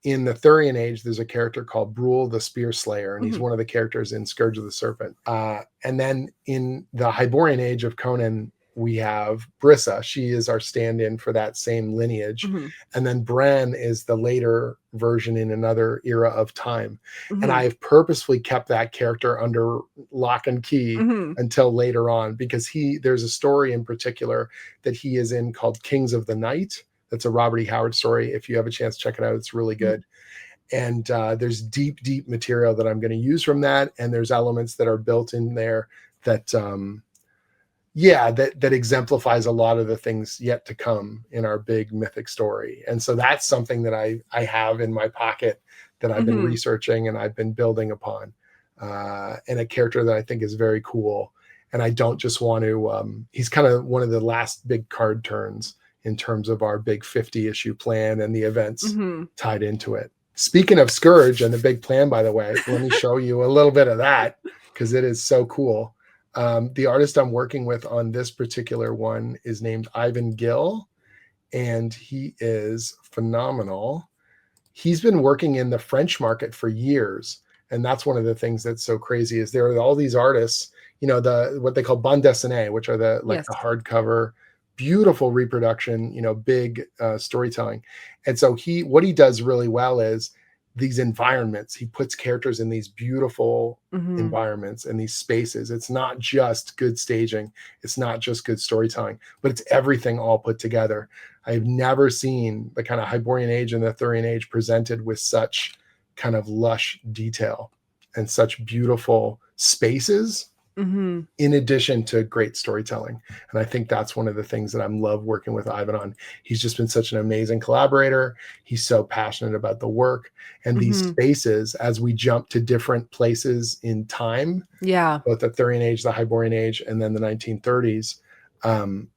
in the Thurian age, there's a character called Brule the Spear Slayer, and he's mhm, one of the characters in Scourge of the Serpent. And then in the Hyborian age of Conan, we have Brissa. She is our stand-in for that same lineage. Mm-hmm. And then Bran is the later version in another era of time. And Mm-hmm. I've purposefully kept that character under lock and key Mm-hmm. until later on, because there's a story in particular that he is in called Kings of the Night. That's a Robert E. Howard story. If you have a chance, check it out. It's really good. And there's deep material that I'm going to use from that. And there's elements that are built in there that, that exemplifies a lot of the things yet to come in our big mythic story. And so that's something that I have in my pocket that I've been Mm-hmm. researching and I've been building upon. And a character that I think is very cool. And I don't just want to, he's kind of one of the last big card turns in terms of our big 50 issue plan and the events Mm-hmm. tied into it. Speaking of Scourge and the big plan, by the way, let me show you a little bit of that because it is so cool. The artist I'm working with on this particular one is named Ivan Gill, and he is phenomenal. He's been working in the French market for years. And that's one of the things that's so crazy is there are all these artists, what they call bande dessinée, which are the Yes. hardcover, beautiful reproduction, big storytelling. And so what he does really well is these environments. He puts characters in these beautiful environments and these spaces. It's not just good staging. It's not just good storytelling, but it's everything all put together. I've never seen the kind of Hyborian Age and the Arthurian Age presented with such kind of lush detail and such beautiful spaces in addition to great storytelling. And I think that's one of the things that I love working with Ivan on. He's just been such an amazing collaborator. He's so passionate about the work and these spaces as we jump to different places in time. Yeah. Both the Arthurian Age, the Hyborian Age, and then the 1930s.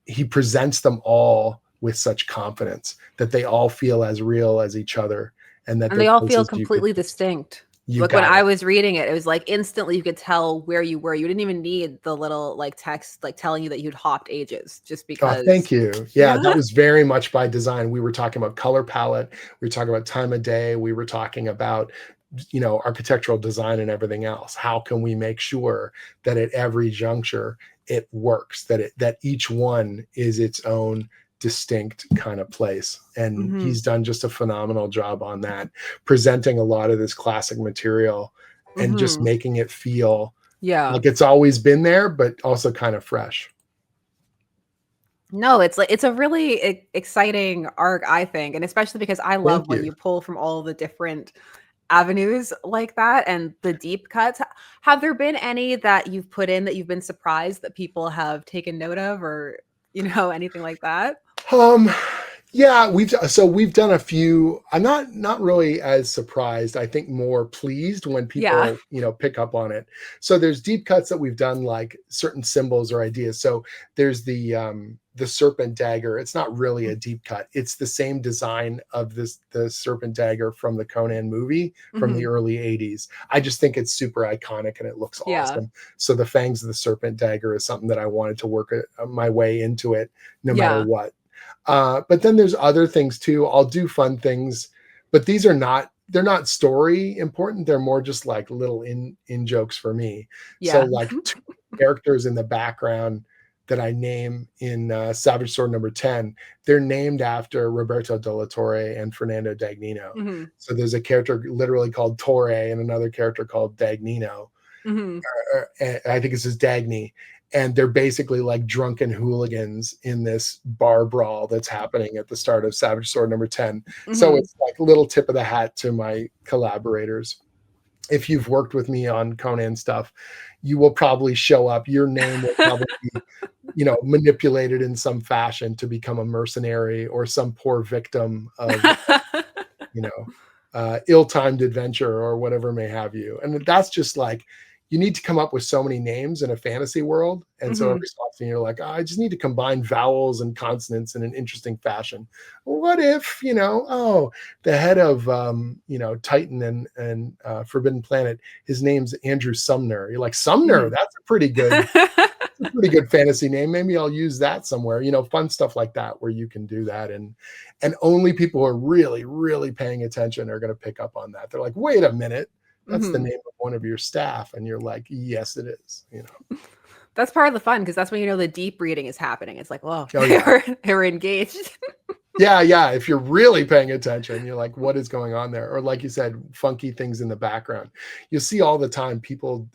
He presents them all with such confidence that they all feel as real as each other. And they all feel completely distinct. Like when I was reading it, it was like instantly you could tell where you were. You didn't even need the little text telling you that you'd hopped ages just because. Oh, thank you. Yeah, that was very much by design. We were talking about color palette. We were talking about time of day. We were talking about, architectural design and everything else. How can we make sure that at every juncture it works, that each one is its own distinct kind of place. And he's done just a phenomenal job on that, presenting a lot of this classic material and just making it feel like it's always been there, but also kind of fresh. No, it's a really exciting arc, I think. And especially because I love when you pull from all the different avenues like that and the deep cuts. Have there been any that you've put in that you've been surprised that people have taken note of or, anything like that? Yeah, we've done a few. I'm not really as surprised. I think more pleased when people, pick up on it. So there's deep cuts that we've done, like certain symbols or ideas. So there's the serpent dagger. It's not really a deep cut. It's the same design of the serpent dagger from the Conan movie from the early 80s. I just think it's super iconic and it looks awesome. So the fangs of the serpent dagger is something that I wanted to work my way into it no matter what. But then there's other things too. I'll do fun things, but they're not story important. They're more just like little in jokes for me. So like two characters in the background that I name in Savage Sword number 10, they're named after Roberto de la Torre and Fernando Dagnino. So there's a character literally called Torre and another character called Dagnino. I think it says Dagny. And they're basically like drunken hooligans in this bar brawl that's happening at the start of Savage Sword number 10. So it's like a little tip of the hat to my collaborators. If you've worked with me on Conan stuff, you will probably show up. Your name will probably be, manipulated in some fashion to become a mercenary or some poor victim of, ill-timed adventure or whatever may have you. And that's just like, you need to come up with so many names in a fantasy world. And so every so often you're like, I just need to combine vowels and consonants in an interesting fashion. What if, the head of, Titan and Forbidden Planet, his name's Andrew Sumner. You're like, Sumner, that's a pretty good fantasy name. Maybe I'll use that somewhere, fun stuff like that where you can do that. And only people who are really, really paying attention are going to pick up on that. They're like, wait a minute. That's the name of one of your staff. And you're like, yes, it is. That's part of the fun because that's when you know the deep reading is happening. It's like, whoa, Oh yeah. they were engaged. Yeah, yeah. If you're really paying attention, you're like, what is going on there? Or like you said, funky things in the background. You see all the time people,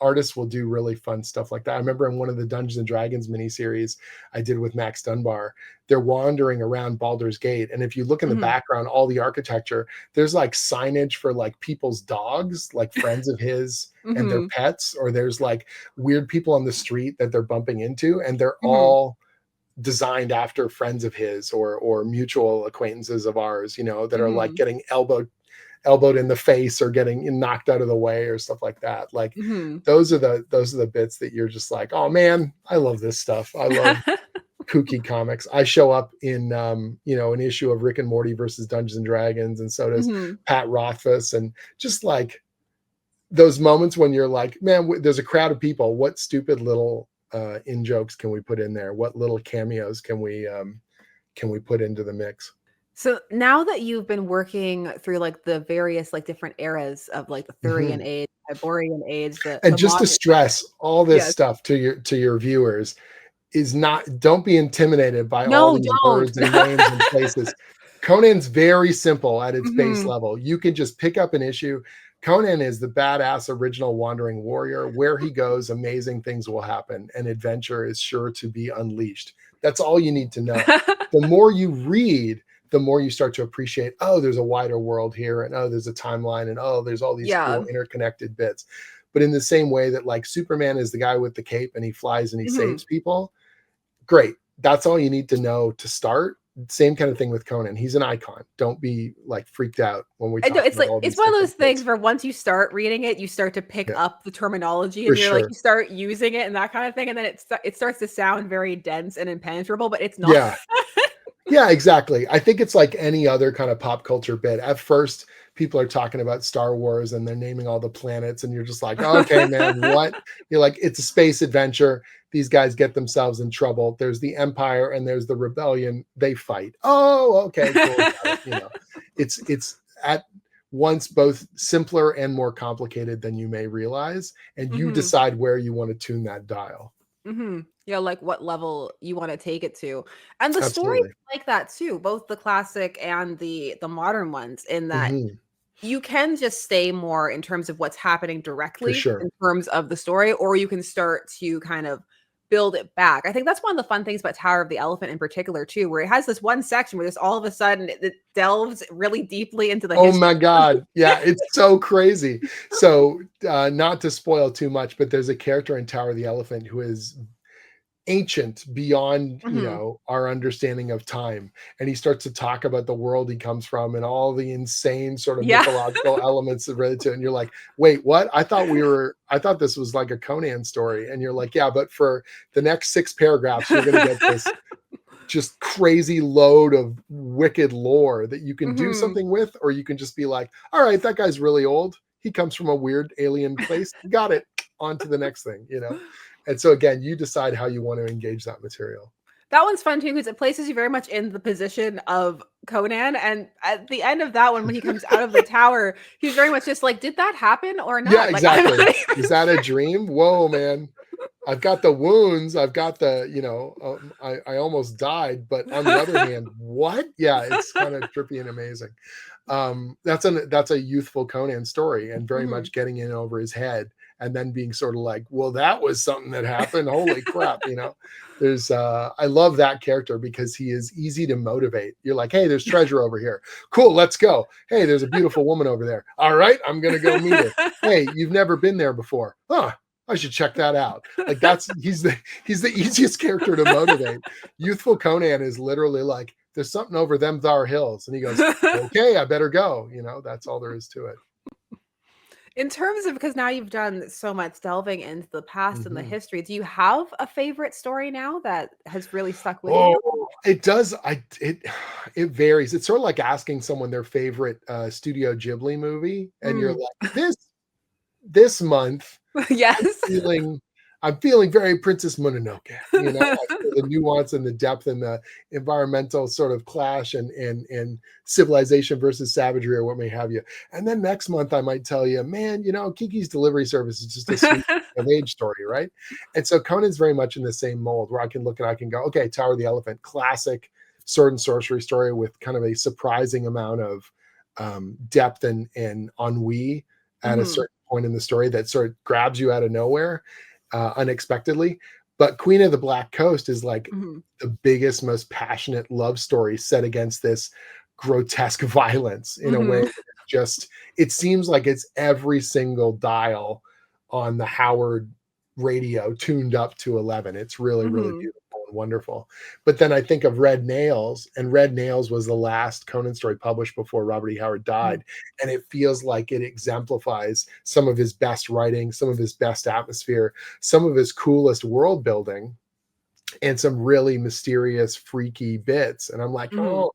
artists will do really fun stuff like that. I remember in one of the Dungeons and Dragons miniseries I did with Max Dunbar, they're wandering around Baldur's Gate. And if you look in the Mhm, background, all the architecture, there's like signage for like people's dogs, like friends of his and their mhm, pets, or there's like weird people on the street that they're bumping into, and they're mhm, all designed after friends of his or mutual acquaintances of ours, that are like mhm, getting elbowed in the face or getting knocked out of the way or stuff like that. Like mhm. those are the bits that you're just like, oh man, I love this stuff. I love kooky comics. I show up in an issue of Rick and Morty versus Dungeons and Dragons, and so does Mhm. Pat Rothfuss, and just like those moments when you're like, man, there's a crowd of people. What stupid little in jokes can we put in there? What little cameos can we put into the mix? So now that you've been working through like the various like different eras of like the Thurian Mhm. age, Iborian age, the And just to modern, stress all this yes. stuff to your viewers is not, don't be intimidated by all No, these don't. words and names and places. Conan's very simple at its base Mhm. level. You can just pick up an issue. Conan is the badass original wandering warrior. Where he goes, amazing things will happen, and adventure is sure to be unleashed. That's all you need to know. The more you read, the more you start to appreciate, oh, there's a wider world here, and oh, there's a timeline, and oh, there's all these Yeah. cool interconnected bits. But in the same way that like Superman is the guy with the cape and he flies and he Mhm. saves people, great. That's all you need to know to start. Same kind of thing with Conan. He's an icon. Don't be like freaked out when we I know talk it's about like all it's these one of those different things bits. where once you start reading it, you start to pick Yeah, up the terminology for and you're like sure. you start using it and that kind of thing, and then it starts to sound very dense and impenetrable, but it's not. Yeah. Yeah, exactly. I think it's like any other kind of pop culture bit. At first, people are talking about Star Wars and they're naming all the planets, and you're just like, okay, man, what? You're like, it's a space adventure. These guys get themselves in trouble. There's the Empire and there's the Rebellion. They fight. Oh, okay, cool, got it. It's at once both simpler and more complicated than you may realize, and you Mhm. decide where you want to tune that dial. Mhm. Yeah, like what level you wanna take it to. And the stories Absolutely. like that too, both the classic and the modern ones in that Hmm. you can just stay more in terms of what's happening For directly sure. in terms of the story, or you can start to kind of build it back. I think that's one of the fun things about Tower of the Elephant in particular too, where it has this one section where there's all of a sudden it delves really deeply into the Oh history. my God. Yeah, it's so crazy. So, not to spoil too much, but there's a character in Tower of the Elephant who is ancient beyond, Mhm. our understanding of time. And he starts to talk about the world he comes from and all the insane sort of Yeah. mythological elements that related to it. And you're like, wait, what? I thought this was like a Conan story. And you're like, yeah, but for the next 6 paragraphs, you're going to get this just crazy load of wicked lore that you can do Mhm. something with, or you can just be like, all right, that guy's really old. He comes from a weird alien place. Got it. On to the next thing. And so again, you decide how you want to engage that material. That one's fun too because it places you very much in the position of Conan, and at the end of that one, when he comes out of the tower, he's very much just like, "Did that happen or Yeah, not?" Like, I'm not exactly. even Is that a dream? Whoa, man. I've got the wounds. I've got I almost died, but on the other hand, what? Yeah, it's kind of trippy and amazing. That's a youthful Conan story, and very Mhm. much getting in over his head, and then being sort of like, well, that was something that happened. Holy crap. There's I love that character because he is easy to motivate. You're like, hey, there's treasure over here. Cool, let's go. Hey, there's a beautiful woman over there. All right, I'm gonna go meet her. Hey, you've never been there before. Huh. I should check that out. Like he's the easiest character to motivate. Youthful Conan is literally like, there's something over them thar hills. And he goes, okay, I better go. That's all there is to it. In terms of because now you've done so much delving into the past and the Mhm. history, do you have a favorite story now that has really stuck with Oh, you? it does. It varies. It's sort of like asking someone their favorite Studio Ghibli movie, and you're Mm. like, this month, I'm Yes. feeling I'm feeling very Princess Mononoke. You know, I feel the nuance and the depth and the environmental sort of clash and civilization versus savagery or what may have you. And then next month I might tell you, man, you know, Kiki's Delivery Service is just a sweet of age story, right? And so Conan's very much in the same mold where I can look and I can go, okay, Tower of the Elephant, classic sword and sorcery story with kind of a surprising amount of depth and ennui at a certain point in the story that sort of grabs you out of nowhere unexpectedly. But Queen of the Black Coast is like the biggest, most passionate love story set against this grotesque violence in a way that just, it seems like it's every single dial on the Howard radio tuned up to 11. It's really, really beautiful and wonderful. But then I think of Red Nails, and Red Nails was the last Conan story published before Robert E. Howard died. And it feels like it exemplifies some of his best writing, some of his best atmosphere, some of his coolest world building, and some really mysterious, freaky bits. And I'm like, oh,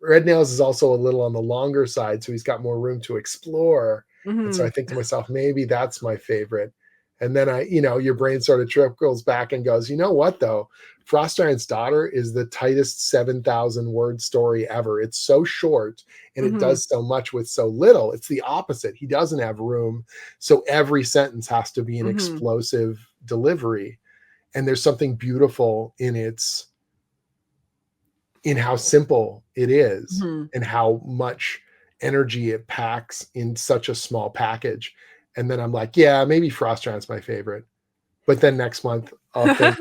Red Nails is also a little on the longer side, so he's got more room to explore. And so I think to myself, maybe that's my favorite. And then your brain sort of trickles back and goes, you know what, though? Frost Giant's Daughter is the tightest 7,000 word story ever. It's so short and it does so much with so little. It's the opposite. He doesn't have room. So every sentence has to be an explosive delivery. And there's something beautiful in how simple it is and how much energy it packs in such a small package. And then I'm like, yeah, maybe Frost Giant's my favorite. But then next month I'll think,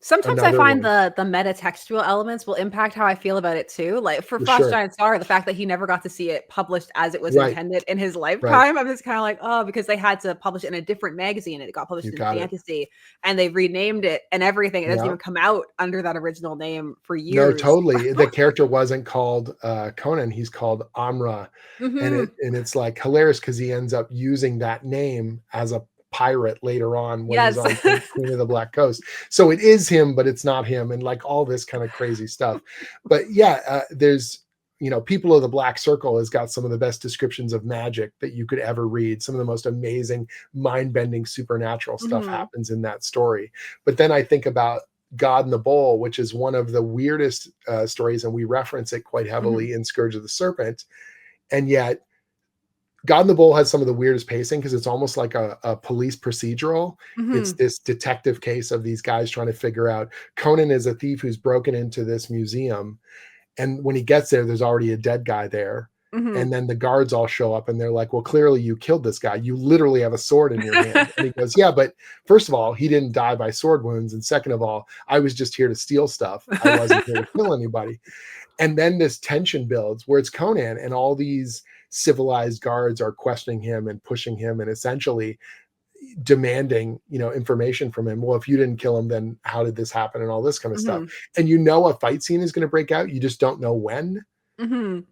Sometimes I find the metatextual elements will impact how I feel about it too. Like for Frost Giant Star, the fact that he never got to see it published as it was intended in his lifetime, I'm just kind of like, oh, because they had to publish it in a different magazine and it got published in Fantasy and they renamed it and everything. It doesn't even come out under that original name for years. No, totally. The character wasn't called Conan. He's called Amra. And it's like hilarious because he ends up using that name as a pirate later on when he's on Queen of the Black Coast. So it is him, but it's not him, and like all this kind of crazy stuff. But there's People of the Black Circle has got some of the best descriptions of magic that you could ever read. Some of the most amazing, mind-bending, supernatural stuff happens in that story. But then I think about God in the Bowl, which is one of the weirdest stories, and we reference it quite heavily in Scourge of the Serpent. And yet God in the Bowl has some of the weirdest pacing because it's almost like a police procedural. It's this detective case of these guys trying to figure out Conan is a thief who's broken into this museum. And when he gets there, there's already a dead guy there. And then the guards all show up and they're like, well, clearly you killed this guy. You literally have a sword in your hand. And he goes, yeah, but first of all, he didn't die by sword wounds. And second of all, I was just here to steal stuff. I wasn't here to kill anybody. And then this tension builds where it's Conan and all these civilized guards are questioning him and pushing him and essentially demanding, information from him. Well, if you didn't kill him, then how did this happen? And all this kind of stuff. And a fight scene is going to break out. You just don't know when.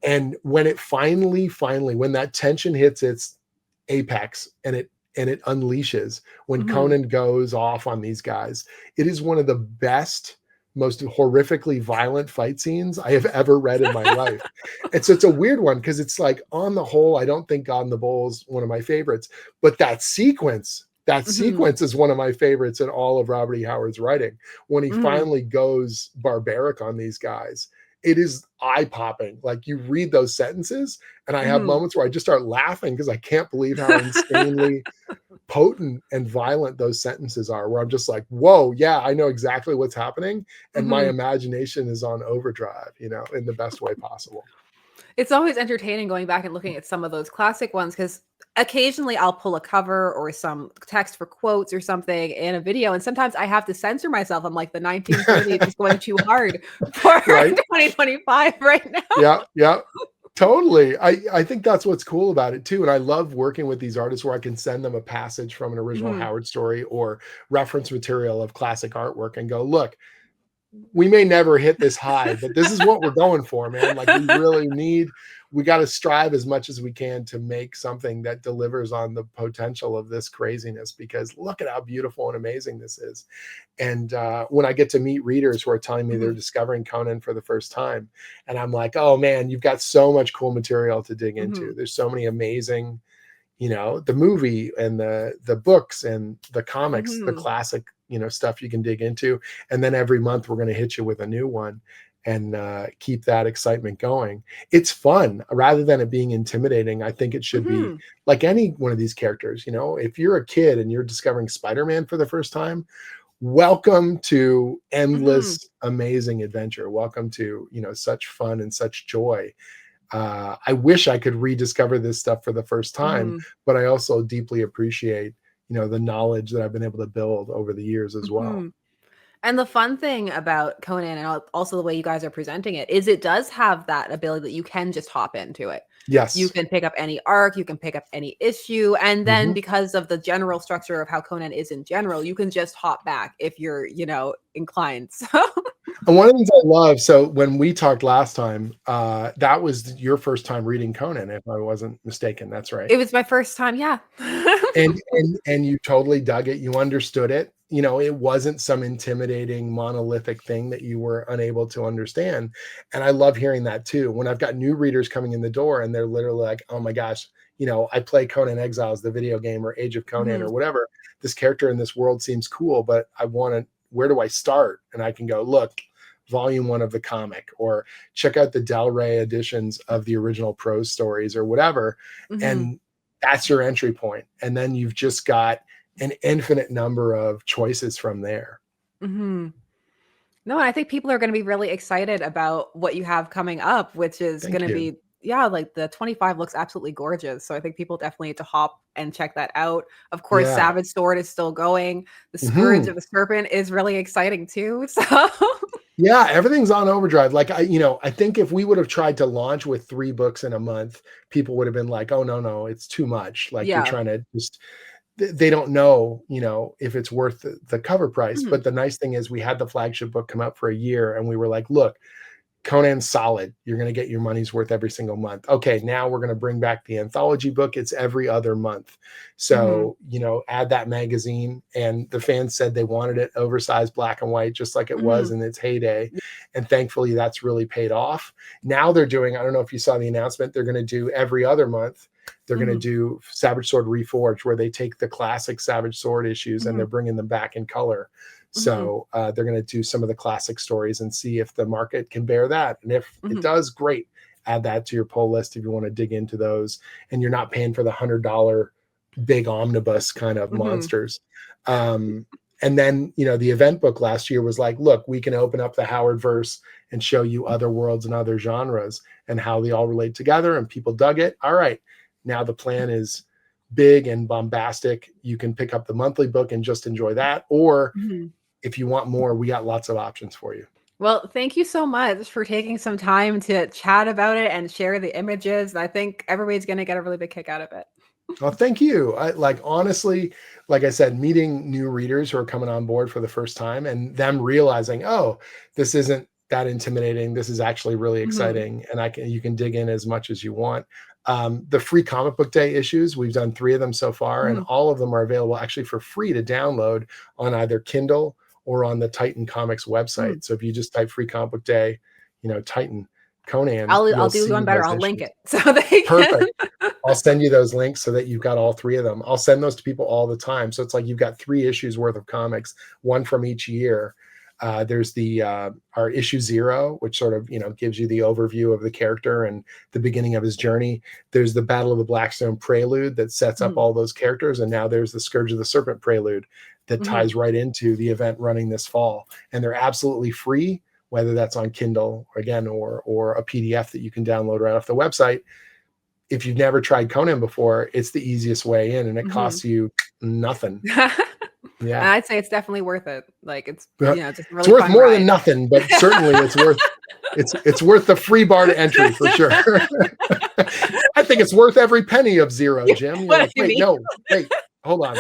And when it finally, when that tension hits its apex and it unleashes, when Conan goes off on these guys, it is one of the best, most horrifically violent fight scenes I have ever read in my life. And so it's a weird one because it's like, on the whole, I don't think God in the Bowl is one of my favorites, but that sequence is one of my favorites in all of Robert E. Howard's writing. When he finally goes barbaric on these guys, it is eye-popping. Like you read those sentences and I have moments where I just start laughing because I can't believe how insanely potent and violent those sentences are, where I'm just like, whoa, yeah, I know exactly what's happening. And my imagination is on overdrive, in the best way possible. It's always entertaining going back and looking at some of those classic ones because occasionally I'll pull a cover or some text for quotes or something in a video. And sometimes I have to censor myself. I'm like, the 1930s is going too hard for 2025 right now. Yeah. Totally. I think that's what's cool about it too. And I love working with these artists where I can send them a passage from an original Howard story or reference material of classic artwork and go, look, we may never hit this high, but this is what we're going for, man. Like we got to strive as much as we can to make something that delivers on the potential of this craziness, because look at how beautiful and amazing this is. And when I get to meet readers who are telling me they're discovering Conan for the first time, and I'm like, oh man, you've got so much cool material to dig into. There's so many amazing, the movie and the books and the comics, the Mhm. classic, stuff you can dig into. And then every month we're going to hit you with a new one and keep that excitement going. It's fun rather than it being intimidating. I think it should be Mhm. like any one of these characters. If you're a kid and you're discovering Spider-Man for the first time, welcome to Mhm. endless, amazing adventure. Welcome to, such fun and such joy. I wish I could rediscover this stuff for the first time, Mhm. but I also deeply appreciate, the knowledge that I've been able to build over the years as well. Mhm. And the fun thing about Conan and also the way you guys are presenting it is it does have that ability that you can just hop into it. You Yes. can pick up any arc, you can pick up any issue, and then Mhm. because of the general structure of how Conan is in general, you can just hop back if you're, inclined. So And one of the things I love, so when we talked last time, that was your first time reading Conan, if I wasn't mistaken. That's right. it was my first time, yeah. And you totally dug it. You understood it. It wasn't some intimidating monolithic thing that you were unable to understand. And I love hearing that too. When I've got new readers coming in the door and they're literally like, "Oh my gosh, I play Conan Exiles, the video game, or Age of Conan Mhm. or whatever. This character in this world seems cool, but I want to, where do I start?" And I can go, "Look, volume 1 of the comic, or check out the Del Rey editions of the original Prose stories or whatever." Mhm. And that's your entry point. And then you've just got an infinite number of choices from there. Mhm. No, I think people are gonna be really excited about what you have coming up, which is Thank gonna you. be yeah, like, the 25 looks absolutely gorgeous, so I think people definitely need to hop and check that out. Of course, Yeah. Savage Sword is still going. The Scourge Mhm. of the Serpent is really exciting too, so Yeah, everything's on overdrive. Like I think if we would have tried to launch with 3 books in a month, people would have been like, "Oh, no, no, it's too much." Like you're Yeah. trying to just they don't know, if it's worth the cover price. Mhm. But the nice thing is we had the flagship book come out for a year and we were like, "Look, Conan's solid. You're going to get your money's worth every single month." Okay, now we're going to bring back the anthology book. It's every other month. Mhm. So, add that magazine. And the fans said they wanted it oversized black and white, just like it was Mhm. in its heyday. Y And thankfully, that's really paid off. Now they're doing, I don't know if you saw the announcement, they're going to do every other month. They're going to Mhm. do Savage Sword Reforged, where they take the classic Savage Sword issues and they're Mhm. bringing them back in color. Mhm. So they're going to do some of the classic stories and see if the market can bear that. And if it Mhm. does, great. Add that to your pull list if you want to dig into those. And you're not paying for the $100 big omnibus kind of Mhm. monsters. Um, and then, the event book last year was like, look, we can open up the Howard verse and show you other worlds and other genres and how they all relate together. And people dug it. All right. Now the plan is big and bombastic. You can pick up the monthly book and just enjoy that. Or Mhm. if you want more, we got lots of options for you. Well, thank you so much for taking some time to chat about it and share the images. I think everybody's gonna get a really big kick out of it. Well, thank you. I like honestly, like I said, meeting new readers who are coming on board for the first time and them realizing, oh, this isn't that intimidating. This is actually really Mhm. exciting, and you can dig in as much as you want. The free comic book day issues, we've done 3 of them so far, and Mhm. all of them are available actually for free to download on either Kindle or on the Titan Comics Mhm. website. So if you just type free comic book day, Titan Conan, I'll you'll do one see better. those I'll link issues. it so they can. Perfect. I'll send you those links so that you've got all 3 of them. I'll send those to people all the time. So it's like you've got 3 issues worth of comics, one from each year. There's the our issue 0, which sort of gives you the overview of the character and the beginning of his journey. There's the Battle of the Blackstone prelude that sets up Mhm. all those characters, and now there's the Scourge of the Serpent prelude that Mhm. ties right into the event running this fall. And they're absolutely free, whether that's on Kindle again or a PDF that you can download right off the website. If you've never tried Conan before, it's the easiest way in, and it Mhm. costs you nothing. And Yeah. I'd say it's definitely worth it. Like, it's, just a It's really worth fun more than ride. nothing, but certainly it's worth the free bar to entry for sure. I think it's worth every penny of 0, Jim. You're What like, do you "Wait, mean? no, wait, hold on.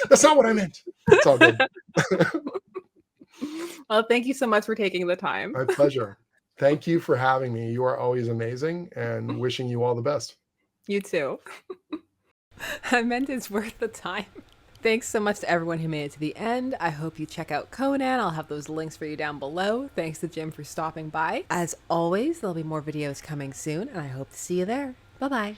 That's not what I meant." It's all good. Well, thank you so much for taking the time. My pleasure. Thank you for having me. You are always amazing, and wishing you all the best. You too. I meant it's worth the time. Thanks so much to everyone who made it to the end. I hope you check out Conan. I'll have those links for you down below. Thanks to Jim for stopping by. As always, there'll be more videos coming soon, and I hope to see you there. Bye bye.